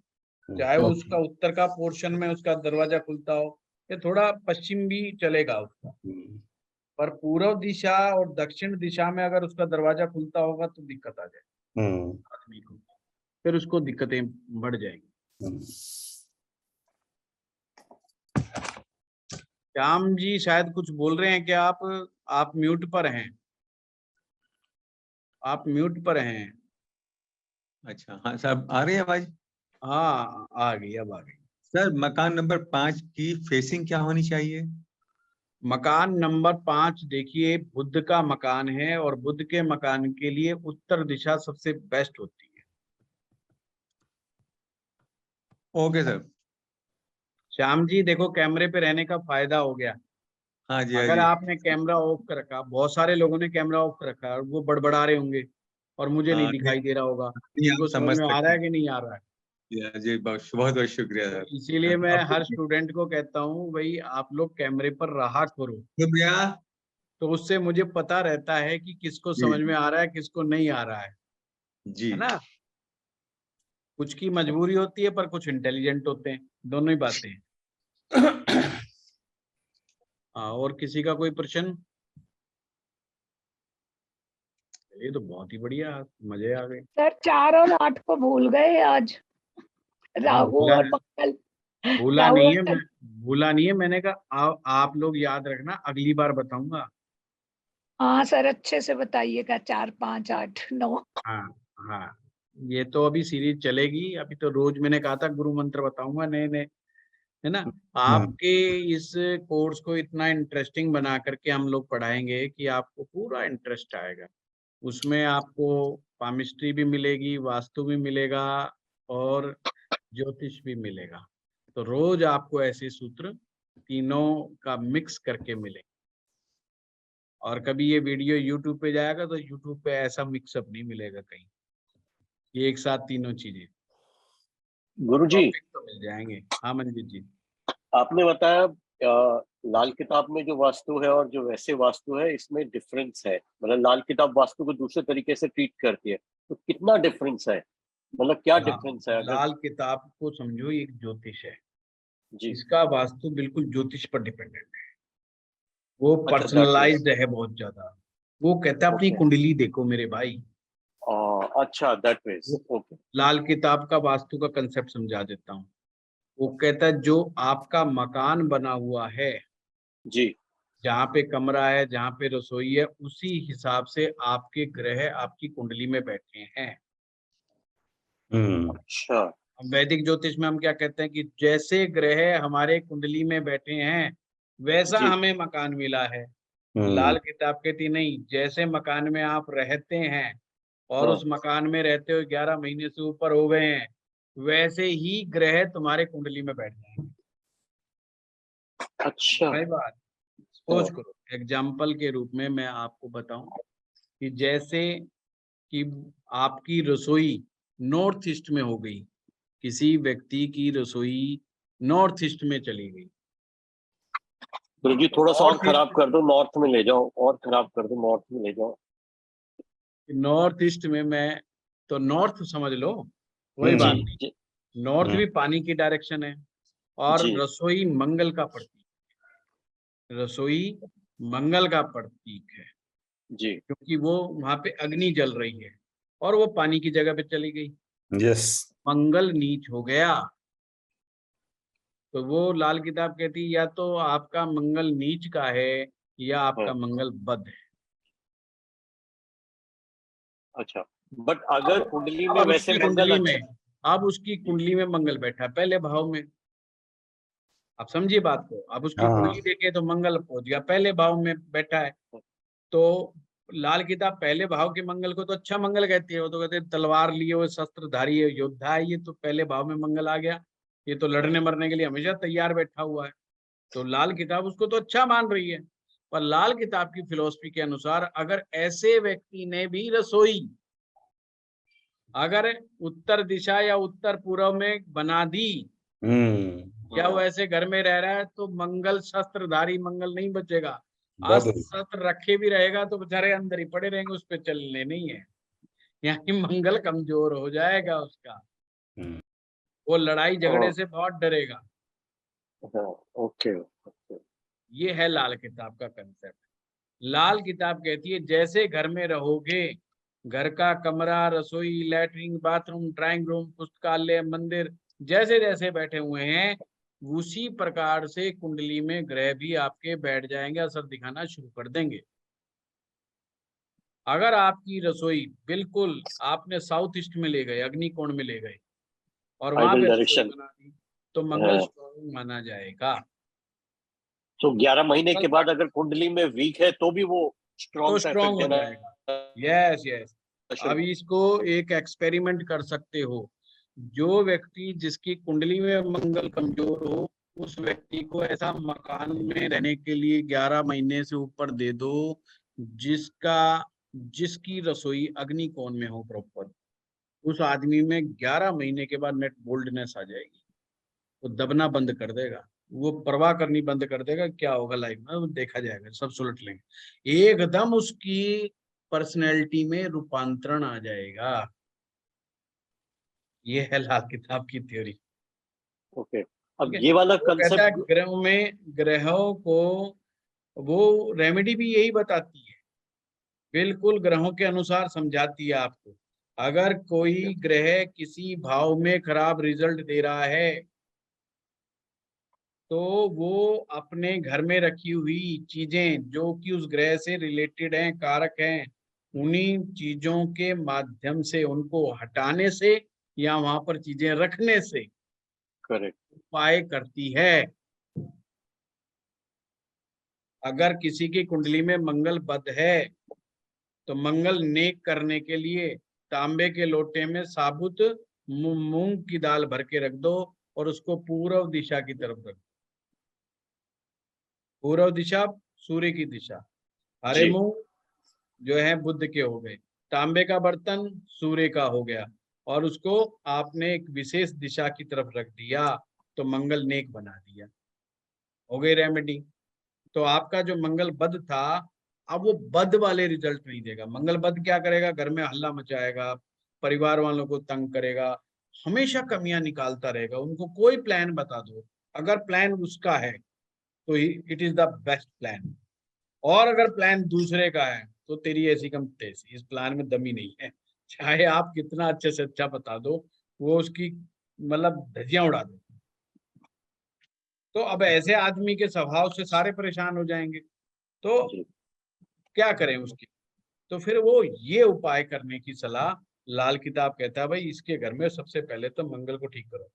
चाहे ओके उसका उत्तर का पोर्शन में उसका दरवाजा खुलता हो, या थोड़ा पश्चिम भी चलेगा उसका, पर पूर्व दिशा और दक्षिण दिशा में अगर उसका दरवाजा खुलता होगा तो दिक्कत आ जाए आदमी को, फिर उसको दिक्कतें बढ़ जाएंगी। श्याम जी शायद कुछ बोल रहे हैं क्या? आप म्यूट पर हैं, आप म्यूट पर हैं। अच्छा हाँ सर, आ रही है आवाज? हाँ आ गई, अब आ गई। सर मकान नंबर 5 की फेसिंग क्या होनी चाहिए? मकान नंबर 5 देखिए बुध का मकान है, और बुध के मकान के लिए उत्तर दिशा सबसे बेस्ट होती है। Okay sir. श्याम जी देखो, कैमरे पे रहने का फायदा हो गया। हाँ जी, हाँ अगर जी। आपने कैमरा ऑफ कर रखा, बहुत सारे लोगों ने कैमरा ऑफ कर रखा है और वो बड़बड़ा रहे होंगे और मुझे नहीं हाँ, दिखाई दे रहा होगा, नहीं, आप उनको समझ समझ में आ रहा सकते है कि नहीं आ रहा है। हैं जी, बहुत बहुत शुक्रिया तो सर। इसीलिए मैं हर आपको स्टूडेंट को कहता हूँ भाई आप लोग कैमरे पर रहा करो, शुक्रिया तो उससे मुझे पता रहता है कि किसको समझ में जी आ रहा है, किसको नहीं आ रहा जी। है ना। कुछ की मजबूरी होती है पर कुछ इंटेलिजेंट होते हैं, दोनों ही बातें हैं। हाँ, और किसी का कोई प्रश्न? ये तो बहुत ही बढ़िया, मजे आ गए। सर 4 और 8 को भूल गए आज, हाँ राहु भूला और है, मंगल। भूला राहु नहीं और है मैं, भूला नहीं है, मैंने कहा आप लोग याद रखना, अगली बार बताऊंगा। हाँ सर, अच्छे से बताइएगा। 4, 5, 8, 9। हाँ हाँ, ये तो अभी सीरीज चलेगी, अभी तो रोज मैंने कहा था गुरु मंत्र बताऊंगा नए नए, है ना। आपके इस कोर्स को इतना इंटरेस्टिंग बना करके हम लोग पढ़ाएंगे कि आपको पूरा इंटरेस्ट आएगा उसमें। आपको पामिस्ट्री भी मिलेगी, वास्तु भी मिलेगा, और ज्योतिष भी मिलेगा। तो रोज आपको ऐसे सूत्र तीनों का मिक्स करके मिलेगा। और कभी ये वीडियो यूट्यूब पे जाएगा तो यूट्यूब पे ऐसा मिक्सअप नहीं मिलेगा कहीं, ये एक साथ तीनों चीजें गुरुजी, टॉपिक तो मिल जाएंगे। हाँ मंजीत जी। आपने बताया लाल किताब में जो वास्तु है और जो वैसे वास्तु है इसमें डिफरेंस है, मतलब लाल किताब वास्तु को दूसरे तरीके से ट्रीट करती है, तो कितना डिफरेंस है, मतलब क्या डिफरेंस है अगर? लाल किताब को समझो एक ज्योतिष है, जी इसका वास्तु बिल्कुल ज्योतिष पर डिपेंडेंट है, वो अच्छा, that पर्सनलाइज्ड है बहुत ज्यादा। वो कहता है अपनी Okay. कुंडली देखो मेरे भाई। अच्छा, दैट मीन्स ओके। लाल किताब का वास्तु का कंसेप्ट समझा देता हूँ। वो कहता है जो आपका मकान बना हुआ है, जी जहाँ पे कमरा है, जहाँ पे रसोई है, उसी हिसाब से आपके ग्रह आपकी कुंडली में बैठे हैं। अच्छा अब वैदिक ज्योतिष में हम क्या कहते हैं कि जैसे ग्रह हमारे कुंडली में बैठे हैं वैसा जी हमें मकान मिला है। लाल किताब कहती नहीं, जैसे मकान में आप रहते हैं और हाँ। उस मकान में रहते हुए 11 महीने से ऊपर हो गए हैं, वैसे ही ग्रह तुम्हारे कुंडली में बैठ जाएंगे। अच्छा सही बात। सोच करो, एग्जाम्पल के रूप में मैं आपको बताऊं कि जैसे कि आपकी रसोई नॉर्थ ईस्ट में हो गई, किसी व्यक्ति की रसोई नॉर्थ ईस्ट में चली गई, गुरुजी थोड़ा सा और नॉर्थ खराब ईस्ट, कर दो, नॉर्थ में ले जाओ, और खराब कर दो, नॉर्थ में ले जाओ। नॉर्थ ईस्ट में मैं तो नॉर्थ समझ लो, वही बात जी नहीं। जी नॉर्थ भी पानी की डायरेक्शन है और जी रसोई मंगल का प्रतीक, रसोई मंगल का प्रतीक है, जी क्योंकि वो वहां पे अग्नि जल रही है और वो पानी की जगह पे चली गई, यस। मंगल नीच हो गया। तो वो लाल किताब कहती है या तो आपका मंगल नीच का है या आपका हाँ, मंगल बद है। अच्छा, बट अगर कुंडली में अब वैसे उसकी मंगल कुंडली अच्छा। में, अब उसकी कुंडली में मंगल बैठा है पहले भाव में। आप समझिए बात को, अब उसकी हाँ। कुंडली देखे तो मंगल पहुंच गया, पहले भाव में बैठा है। तो लाल किताब पहले भाव के मंगल को तो अच्छा मंगल कहती है, वो तो कहते हैं तलवार लिए हुए शस्त्रधारी है, योद्धा है, ये तो पहले भाव में मंगल आ गया, ये तो लड़ने मरने के लिए हमेशा तैयार बैठा हुआ है। तो लाल किताब उसको तो अच्छा मान रही है। पर लाल किताब की फिलॉसफी के अनुसार अगर ऐसे व्यक्ति ने भी रसोई अगर उत्तर दिशा या उत्तर पूर्व में बना दी, या वो ऐसे घर में रह रहा है, तो मंगल शस्त्रधारी मंगल नहीं बचेगा। बद शस्त्र रखे भी रहेगा तो बेचारे अंदर ही पड़े रहेंगे, उस पर चलने नहीं है, यानी मंगल कमजोर हो जाएगा उसका, वो लड़ाई झगड़े से बहुत डरेगा। ओके। ये है लाल किताब का कंसेप्ट। लाल किताब कहती है जैसे घर में रहोगे, घर का कमरा, रसोई, लैट्रिन, बाथरूम, ड्राइंग रूम, पुस्तकालय, मंदिर, जैसे जैसे बैठे हुए हैं उसी प्रकार से कुंडली में ग्रह भी आपके बैठ जाएंगे, असर दिखाना शुरू कर देंगे। अगर आपकी रसोई बिल्कुल आपने साउथ ईस्ट में ले गए, अग्निकोण में ले गए और वहां आइडल पे रसोई डायरेक्शन। बना दी, तो मंगल स्ट्रॉन्ग माना जाएगा। तो 11 महीने के बाद अगर कुंडली में वीक है तो भी वो तो स्ट्रॉन्ग सा स्ट्रॉन्ग इफेक्ट हो देना जाएगा। Yes yes. अब इसको एक एक्सपेरिमेंट कर सकते हो, जो व्यक्ति जिसकी कुंडली में मंगल कमजोर हो, उस व्यक्ति को ऐसा मकान में रहने के लिए 11 महीने से ऊपर दे दो जिसकी रसोई अग्नि कोण में हो प्रॉपर, उस आदमी में 11 महीने के बाद नेट बोल्डनेस आ जाएगी, वो दबना बंद कर देगा, वो परवाह करनी बंद कर देगा क्या होगा लाइफ में, वो देखा जाएगा, सब सुलट लेंगे, एकदम उसकी पर्सनैलिटी में रूपांतरण आ जाएगा। ये है लाल किताब की थ्योरी। ओके। अब ठीक है, ये वाला वो कहता है कंसेप्ट। ग्रहों में, ग्रहों को वो रेमेडी भी यही बताती है, बिल्कुल ग्रहों के अनुसार समझाती है आपको। अगर कोई ग्रह किसी भाव में खराब रिजल्ट दे रहा है तो वो अपने घर में रखी हुई चीजें जो कि उस ग्रह से रिलेटेड हैं, कारक हैं, उन्हीं चीजों के माध्यम से उनको हटाने से या वहां पर चीजें रखने से करेक्ट। उपाय करती है। अगर किसी की कुंडली में मंगल बद है तो मंगल नेक करने के लिए तांबे के लोटे में साबुत मूंग की दाल भर के रख दो और उसको पूर्व दिशा की तरफ रख दो। पूर्व दिशा सूर्य की दिशा, हरे जी मूंग जो है बुध के हो गए, तांबे का बर्तन सूर्य का हो गया, और उसको आपने एक विशेष दिशा की तरफ रख दिया तो मंगल नेक बना दिया, हो गई रेमेडी। तो आपका जो मंगल बद था अब वो बद वाले रिजल्ट नहीं देगा। मंगल बद क्या करेगा, घर में हल्ला मचाएगा, परिवार वालों को तंग करेगा, हमेशा कमियां निकालता रहेगा। उनको कोई प्लान बता दो, अगर प्लान उसका है तो it is the best plan, और अगर प्लान दूसरे का है तो तेरी ऐसी कम तैसी, इस प्लान में दम ही नहीं है। चाहे आप कितना अच्छे से अच्छा बता दो, वो उसकी मतलब धज्जियां उड़ा दो। तो अब ऐसे आदमी के स्वभाव से सारे परेशान हो जाएंगे, तो जी। क्या करें उसकी। तो फिर वो ये उपाय करने की सलाह लाल किताब कहता है, भाई इसके घर में सबसे पहले तो मंगल को ठीक करो।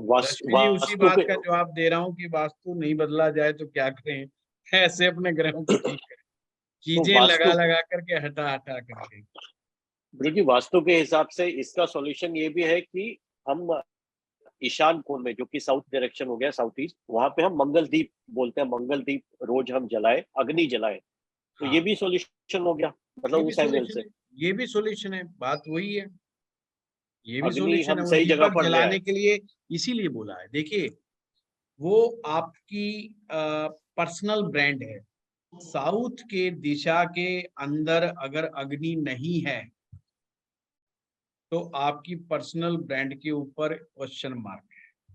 वास्तु रश्मि जी उसी वास्तु बात के का जवाब दे रहा हूँ कि वास्तु नहीं बदला जाए तो क्या करें, ऐसे अपने ग्रहों को ठीक करें, चीजें लगा वास्तु लगा करके हटा हटा करके। बल्कि वास्तु के हिसाब से इसका सॉल्यूशन ये भी है कि हम ईशान कोण में, जो कि साउथ डायरेक्शन हो गया, साउथ ईस्ट, वहां पे हम मंगल दीप बोलते हैं, मंगल दीप रोज हम जलाए, अग्नि जलाए, तो ये हाँ, भी सॉल्यूशन हो गया, ये मतलब भी उस एंगल सॉल्यूशन से है, ये भी सॉल्यूशन है, बात वही है, ये भी अग्नि सॉल्यूशन हम है। वो सही जगह दीपक पर ले जलाने आए। के लिए इसीलिए बोला है। देखिए वो आपकी पर्सनल ब्रांड है। साउथ के दिशा के अंदर अगर अग्नि नहीं है तो आपकी पर्सनल ब्रांड के ऊपर क्वेश्चन मार्क है।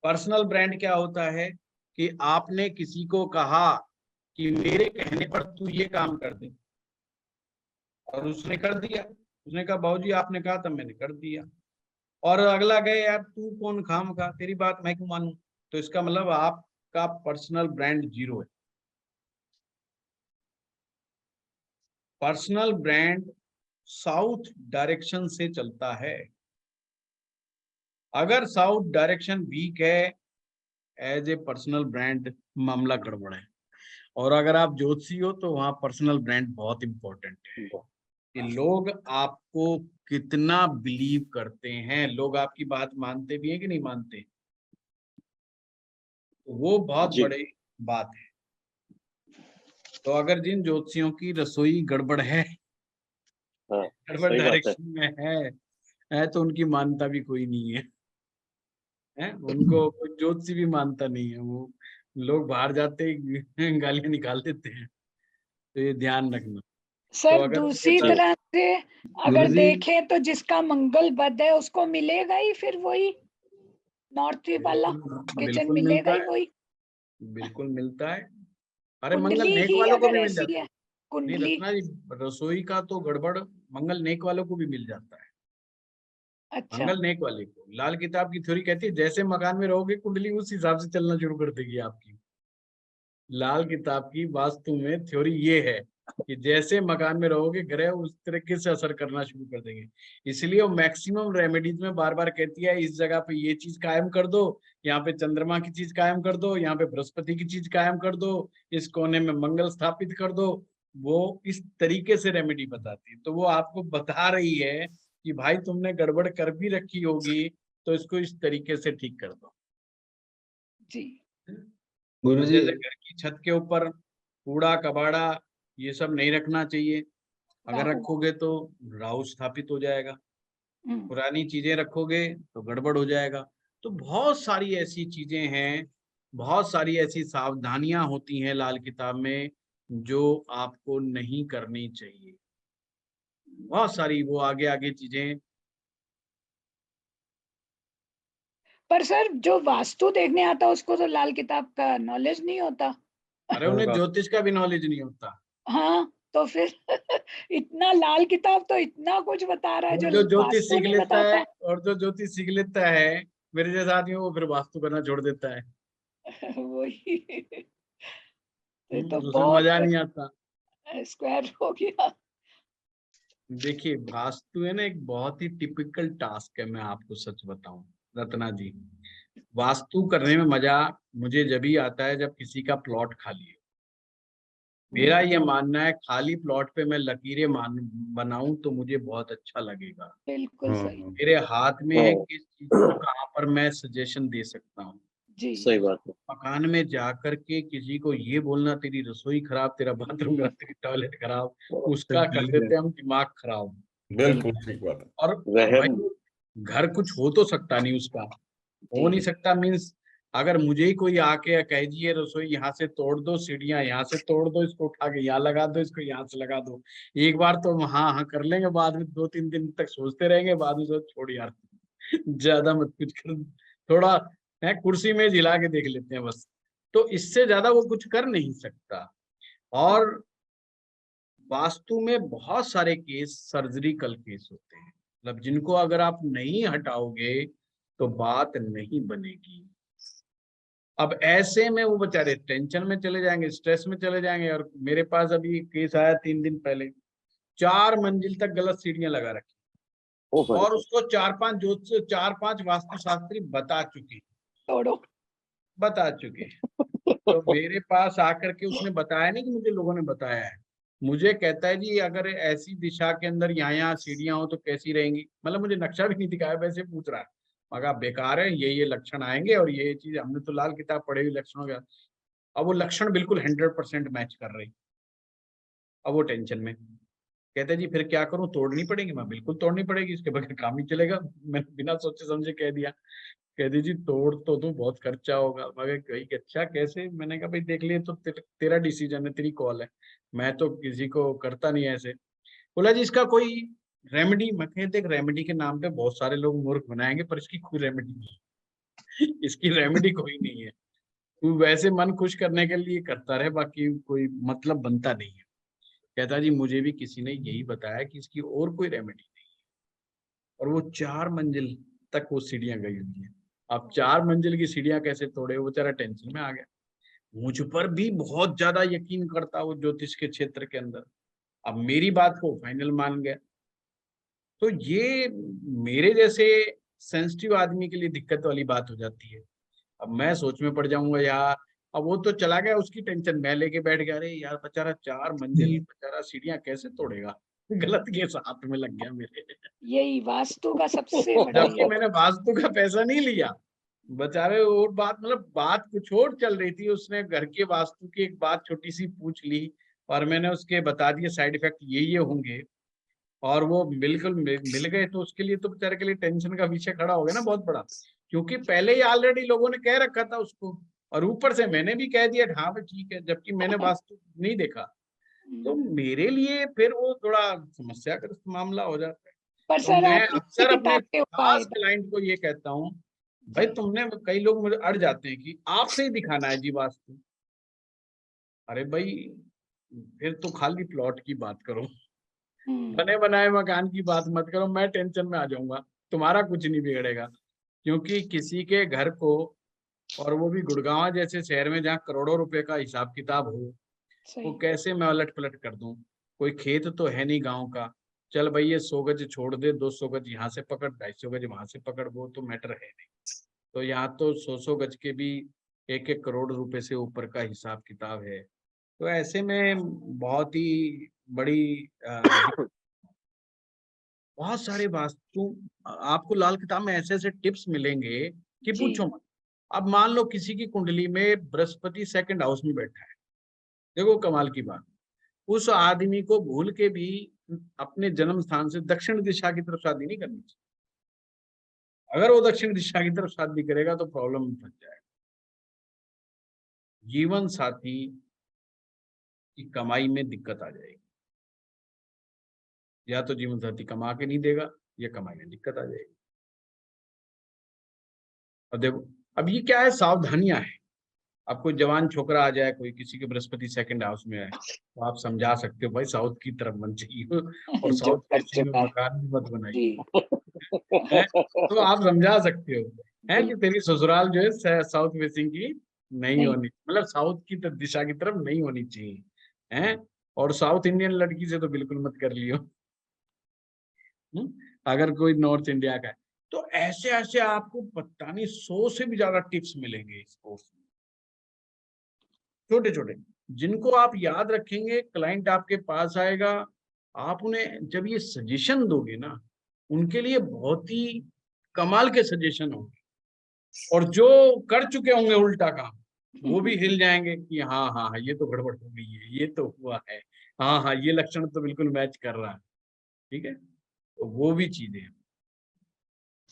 पर्सनल ब्रांड क्या होता है कि आपने किसी को कहा कि मेरे कहने पर तू ये काम कर दे, और उसने कर दिया। उसने कहा बाबूजी आपने कहा था मैंने कर दिया, और अगला गए यार तू कौन खाम खा, तेरी बात मैं क्यों मानूं। तो इसका मतलब आपका पर्सनल ब्रांड जीरो है। पर्सनल ब्रांड साउथ डायरेक्शन से चलता है। अगर साउथ डायरेक्शन वीक है एज ए पर्सनल ब्रांड, मामला गड़बड़ है। और अगर आप ज्योतिषी हो तो वहां पर्सनल ब्रांड बहुत इंपॉर्टेंट है कि लोग आपको कितना बिलीव करते हैं, लोग आपकी बात मानते भी हैं कि नहीं मानते, तो वो बहुत जी। बड़ी बात है। तो अगर जिन ज्योतिषियों की रसोई गड़बड़ है, हाँ, गड़बड़ सही बात है। डायरेक्शन में है तो उनकी मानता भी कोई नहीं है, उनको कोई ज्योतिषी भी मानता नहीं है। वो लोग बाहर जाते ही गालियां निकाल देते हैं। तो ये ध्यान रखना। सर तो अगर दूसरी उनके तरह से अगर गुरुजी देखें तो जिसका मंगल बद है उसको मिलेगा ही फिर वही नॉर्थ वाला किचन बिल्कुल मिलेगा मिलता ही है, वही। बिल्कुल मिलता है। अरे मंगल कुंडली नेक ही वालों को अगर भी मिल ऐसी जाता है, है। नहीं कुंडली। रत्ना जी, रसोई का तो गड़बड़ मंगल नेक वालों को भी मिल जाता है। अच्छा, मंगल नेक वाले को लाल किताब की थ्योरी कहती है जैसे मकान में रहोगे कुंडली उस हिसाब से चलना शुरू कर देगी आपकी। लाल किताब की वास्तु में थ्योरी ये है कि जैसे मकान में रहोगे ग्रह उस तरीके से असर करना शुरू कर देंगे। इसलिए वो मैक्सिमम रेमेडीज में बार बार कहती है इस जगह पे ये चीज कायम कर दो, यहाँ पे चंद्रमा की चीज कायम कर दो, यहाँ पे बृहस्पति की चीज कायम कर दो, इस कोने में मंगल स्थापित कर दो। वो इस तरीके से रेमेडी बताती है। तो वो आपको बता रही है कि भाई तुमने गड़बड़ कर भी रखी होगी तो इसको इस तरीके से ठीक कर दो। जी। तो गुरुजी जैसे घर की छत के ऊपर कूड़ा कबाड़ा ये सब नहीं रखना चाहिए, अगर राहु। रखोगे तो राहु स्थापित हो जाएगा। पुरानी चीजें रखोगे तो गड़बड़ हो जाएगा। तो बहुत सारी ऐसी चीजें हैं, बहुत सारी ऐसी सावधानियां होती हैं लाल किताब में जो आपको नहीं करनी चाहिए। बहुत सारी वो आगे आगे चीजें। पर सर जो वास्तु देखने आता उसको तो लाल किताब का नॉलेज नहीं होता। अरे उन्हें होगा। ज्योतिष का भी नॉलेज नहीं होता। हाँ तो फिर इतना लाल किताब तो इतना कुछ बता रहा है और जो जो ज्योतिष वास्तु सीख नहीं लेता है, बताता। और जो ज्योतिष सीख लेता है मेरे जैसा आदमी, वो फिर वास्तु करना छोड़ देता है। वही, ये तो उसमें मजा बहुत नहीं आता। स्क्वायर हो गया। देखिए वास्तु है ना एक बहुत ही टिपिकल टास्क है, मैं आपको सच बताऊं रत्ना जी, वास्तु करने में मजा मुझे जब ही आता है जब किसी का प्लॉट खाली है। मेरा ये मानना है खाली प्लॉट पे मैं लकीरें बनाऊं तो मुझे बहुत अच्छा लगेगा। बिल्कुल सही। मेरे हाथ में है किस चीज को कहाँ पर मैं सजेशन दे सकता हूँ। जी। सही बात है। मकान में जाकर के किसी को ये बोलना तेरी रसोई खराब, तेरा बाथरूम खराब, तेरी टॉयलेट खराब, उसका कर देते हैं हम दिमाग खराब। बिल्कुल ठीक बात है। और भाई वहम। घर कुछ हो तो सकता नहीं उसका, हो नहीं सकता मीन्स अगर मुझे ही कोई आके कह जी ये रसोई यहाँ से तोड़ दो, सीढ़ियां यहाँ से तोड़ दो, इसको उठा के यहाँ लगा दो, इसको यहाँ से लगा दो, एक बार तो हम हाँ हाँ कर लेंगे, बाद में 2-3 दिन तक सोचते रहेंगे, बाद में सोच छोड़ यार ज्यादा मत कुछ कर, थोड़ा है कुर्सी में हिला के देख लेते हैं बस। तो इससे ज्यादा वो कुछ कर नहीं सकता। और वास्तु में बहुत सारे केस सर्जरिकल केस होते हैं, मतलब जिनको अगर आप नहीं हटाओगे तो बात नहीं बनेगी। अब ऐसे में वो बेचारे टेंशन में चले जाएंगे, स्ट्रेस में चले जाएंगे। और मेरे पास अभी केस आया 3 दिन पहले, 4 मंजिल तक गलत सीढ़ियां लगा रखी ओ भाई, और उसको 4-5 वास्तुशास्त्री बता चुके। तो मेरे पास आकर के उसने बताया नहीं कि मुझे लोगों ने बताया है, मुझे कहता है जी अगर ऐसी दिशा के अंदर यहाँ सीढ़ियां हो तो कैसी रहेंगी, मतलब मुझे नक्शा भी नहीं दिखाया, वैसे पूछ रहा है। मगर बेकार है, ये लक्षण आएंगे और ये चीज, हमने तो लाल किताब पढ़े हुई लक्षणों का, अब वो लक्षण बिल्कुल 100% मैच कर रही। अब वो टेंशन में कहते जी फिर क्या करूं, तोड़नी पड़ेगी। मैं बिल्कुल तोड़नी पड़ेगी, इसके बगैर काम नहीं चलेगा। मैंने बिना सोचे समझे कह दिया। कहती जी तोड़ तो तू, बहुत खर्चा होगा। मगर कही अच्छा कैसे, मैंने कहा भाई देख लिए तो तेरा डिसीजन है, तेरी कॉल है, मैं तो किसी को करता नहीं ऐसे। बोला जी इसका कोई रेमेडी? मैं कह देख रेमेडी के नाम पे बहुत सारे लोग मूर्ख बनाएंगे, पर इसकी कोई रेमेडी नहीं है। इसकी रेमेडी कोई नहीं है, तू वैसे मन खुश करने के लिए करता रहे, बाकी कोई मतलब बनता नहीं है। कहता जी मुझे भी किसी ने यही बताया कि इसकी और कोई रेमेडी नहीं है। और वो 4 मंजिल तक वो सीढ़ियां गई हुई है। अब 4 मंजिल की सीढ़ियां कैसे तोड़े, वो बेचारा टेंशन में आ गया। मुझ पर भी बहुत ज्यादा यकीन करता वो ज्योतिष के क्षेत्र के अंदर, अब मेरी बात को फाइनल मान गया। तो ये मेरे जैसे सेंसिटिव आदमी के लिए दिक्कत वाली बात हो जाती है। अब मैं सोच में पड़ जाऊंगा यार, अब वो तो चला गया, उसकी टेंशन मैं लेके बैठ गया, अरे यार बेचारा 4 मंजिल बेचारा सीढ़ियां कैसे तोड़ेगा, गलत केस हाथ में लग गया मेरे। यही वास्तु का सबसे बड़ा जबकि मैंने वास्तु का पैसा नहीं लिया, बेचारे और बात, मतलब बात कुछ और चल रही थी। उसने घर के वास्तु की एक बात छोटी सी पूछ ली और मैंने उसके बता दिए साइड इफेक्ट ये होंगे, और वो बिल्कुल मिल गए। तो उसके लिए तो बेचारे के लिए टेंशन का विषय खड़ा हो गया ना बहुत बड़ा, क्योंकि पहले ही ऑलरेडी लोगों ने कह रखा था उसको, और ऊपर से मैंने भी कह दिया हाँ भाई ठीक है, जबकि मैंने वास्तु नहीं देखा। तो मेरे लिए फिर वो थोड़ा समस्याग्रस्त मामला हो जाता है। पर तो सर मैं आप अक्सर अपने किताब खास क्लाइंट को ये कहता हूँ, भाई तुमने, कई लोग मुझे अड़ जाते हैं कि आपसे ही दिखाना है जी वास्तु। अरे भाई फिर तो खाली प्लॉट की बात करो, बने बनाए मकान की बात मत करो, मैं टेंशन में आ जाऊंगा, तुम्हारा कुछ नहीं बिगड़ेगा। क्योंकि किसी के घर को, और वो भी गुड़गांव जैसे शहर में जहाँ करोड़ों रुपए का हिसाब किताब हो, वो कैसे मैं उलट पलट कर दूं। कोई खेत तो है नहीं गांव का, चल भाई ये 100 गज छोड़ दे, 200 गज यहाँ से पकड़, 250 गज वहां से पकड़, वो तो मैटर है नहीं। तो यहाँ तो 100 गज के भी 1-1 करोड़ रुपए से ऊपर का हिसाब किताब है। तो ऐसे में बहुत ही बड़ी बहुत सारे वास्तु, आपको लाल किताब में ऐसे ऐसे टिप्स मिलेंगे कि जी। पूछो मत। अब मान लो किसी की कुंडली में बृहस्पति 2nd हाउस में बैठा है, देखो कमाल की बात, उस आदमी को भूल के भी अपने जन्म स्थान से दक्षिण दिशा की तरफ शादी नहीं करनी चाहिए। अगर वो दक्षिण दिशा की तरफ शादी करेगा तो प्रॉब्लम में फंस जाएगा। जीवन साथी की कमाई में दिक्कत आ जाएगी, या तो जीवन साथी कमा के नहीं देगा या कमाई में दिक्कत आ जाएगी। और देखो अब ये क्या है, सावधानियां है। अब कोई जवान छोकरा आ जाए, कोई किसी के बृहस्पति 2nd हाउस में है, तो आप समझा सकते हो भाई साउथ की तरफ मत जाइए और जो साउथ कर फेसिंग में चुका है। मकान भी मत बनाइए। जी। तो आप समझा सकते हो है कि तेरी ससुराल जो है साउथ फेसिंग की नहीं होनी, मतलब साउथ की दिशा की तरफ नहीं होनी चाहिए है। और साउथ इंडियन लड़की से तो बिल्कुल मत कर लियो, अगर कोई नॉर्थ इंडिया का है। तो ऐसे ऐसे आपको पता नहीं 100 से भी ज्यादा टिप्स मिलेंगे इस कोर्स में, छोटे छोटे, जिनको आप याद रखेंगे। क्लाइंट आपके पास आएगा, आप उन्हें जब ये सजेशन दोगे ना, उनके लिए बहुत ही कमाल के सजेशन होंगे। और जो कर चुके होंगे उल्टा काम, वो भी हिल जाएंगे कि हाँ हाँ हाँ ये तो गड़बड़ हो गई है, ये तो हुआ है, हाँ हाँ ये लक्षण तो बिल्कुल मैच कर रहा है। ठीक है, तो वो भी चीजें हैं।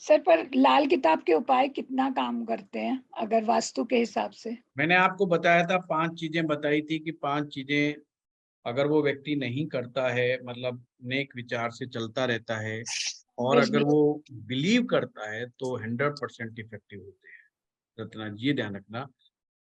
सर पर लाल किताब के उपाय कितना काम करते हैं अगर वास्तु के हिसाब से? मैंने आपको बताया था 5 चीजें बताई थी कि 5 चीजें अगर वो व्यक्ति नहीं करता है, मतलब नेक विचार से चलता रहता है और अगर वो बिलीव करता है तो 100% इफेक्टिव होते हैं। रत्ना जी ध्यान रखना,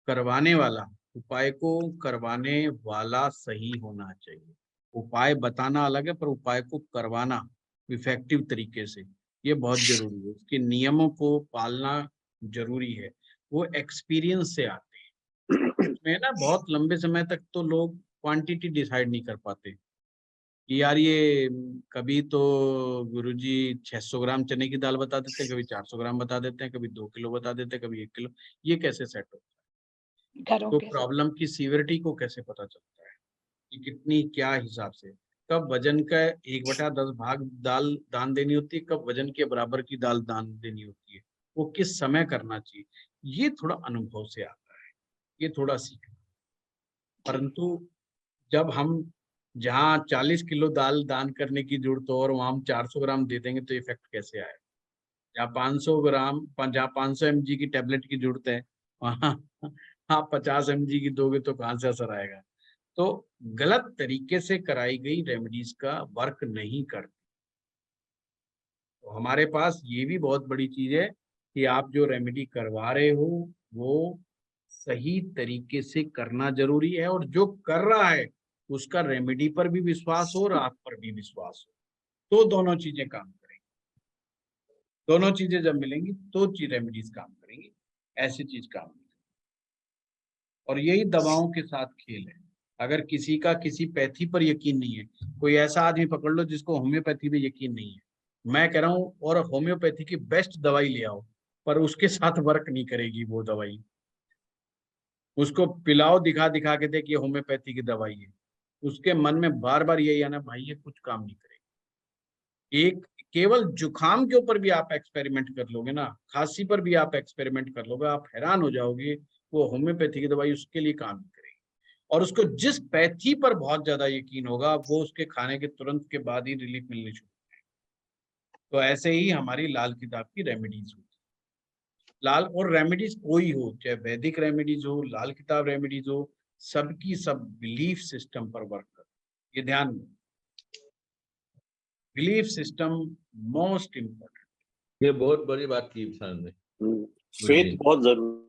करवाने वाला, उपाय को करवाने वाला सही होना चाहिए। उपाय बताना अलग है, पर उपाय को करवाना इफेक्टिव तरीके से ये बहुत जरूरी है। उसके नियमों को पालना जरूरी है। वो एक्सपीरियंस से आते हैं। उसमें ना बहुत लंबे समय तक तो लोग क्वांटिटी डिसाइड नहीं कर पाते कि यार ये कभी तो गुरुजी 600 ग्राम चने की दाल बता देते हैं, कभी 400 ग्राम बता देते हैं, कभी 2 किलो बता देते हैं, कभी 1 किलो। ये कैसे सेट होता है? घरों तो के प्रॉब्लम की सीवियरिटी को कैसे पता चलता है कि कितनी क्या हिसाब से, कब वजन का 1/10 भाग दाल दान देनी होती है, कब वजन के बराबर की दाल दान देनी होती है, वो किस समय करना चाहिए, ये थोड़ा अनुभव से आता है, ये थोड़ा सीखना। परंतु जब हम जहाँ 40 किलो दाल दान करने की जरूरत हो और वहां हम 400 ग्राम दे देंगे तो इफेक्ट कैसे आए? जहाँ 500 ग्राम, जहाँ 500 mg की टेबलेट की जरूरत है, वहां आप 50 mg की दोगे तो कहाँ से असर आएगा? तो गलत तरीके से कराई गई रेमेडीज का वर्क नहीं करती। तो हमारे पास ये भी बहुत बड़ी चीज है कि आप जो रेमेडी करवा रहे हो वो सही तरीके से करना जरूरी है, और जो कर रहा है उसका रेमेडी पर भी विश्वास हो और आप पर भी विश्वास हो, तो दोनों चीजें काम करेंगी। दोनों चीजें जब मिलेंगी तो रेमेडीज काम करेंगी, ऐसी चीज काम नहीं। और यही दवाओं के साथ खेल है। अगर किसी का किसी पैथी पर यकीन नहीं है, कोई ऐसा आदमी पकड़ लो जिसको होम्योपैथी पे यकीन नहीं है, मैं कह रहा हूँ, और होम्योपैथी की बेस्ट दवाई ले आओ, पर उसके साथ वर्क नहीं करेगी वो दवाई। उसको पिलाओ दिखा दिखा के दे कि होम्योपैथी की दवाई है, उसके मन में बार बार यही आना, भाई ये कुछ काम नहीं करेगी। एक केवल जुकाम के ऊपर भी आप एक्सपेरिमेंट कर लोगे ना, खांसी पर भी आप एक्सपेरिमेंट कर लोगे, आप हैरान हो जाओगे वो होम्योपैथी की दवाई उसके लिए काम नहीं करेगी। और उसको जिस पैथी पर बहुत ज्यादा यकीन होगा वो उसके खाने के तुरंत के बाद ही रिलीफ मिलनी शुरू होगी। तो ऐसे ही हमारी लाल किताब की रेमेडीज होती है। लाल और रेमेडीज कोई हो, चाहे वैदिक रेमेडीज हो, लाल किताब रेमेडीज हो, सबकी सब बिलीफ सिस्टम पर वर्क कर। ये ध्यान में, बिलीफ सिस्टम मोस्ट इम्पोर्टेंट। ये बहुत बड़ी बात की सर ने। फेथ बहुत जरूरी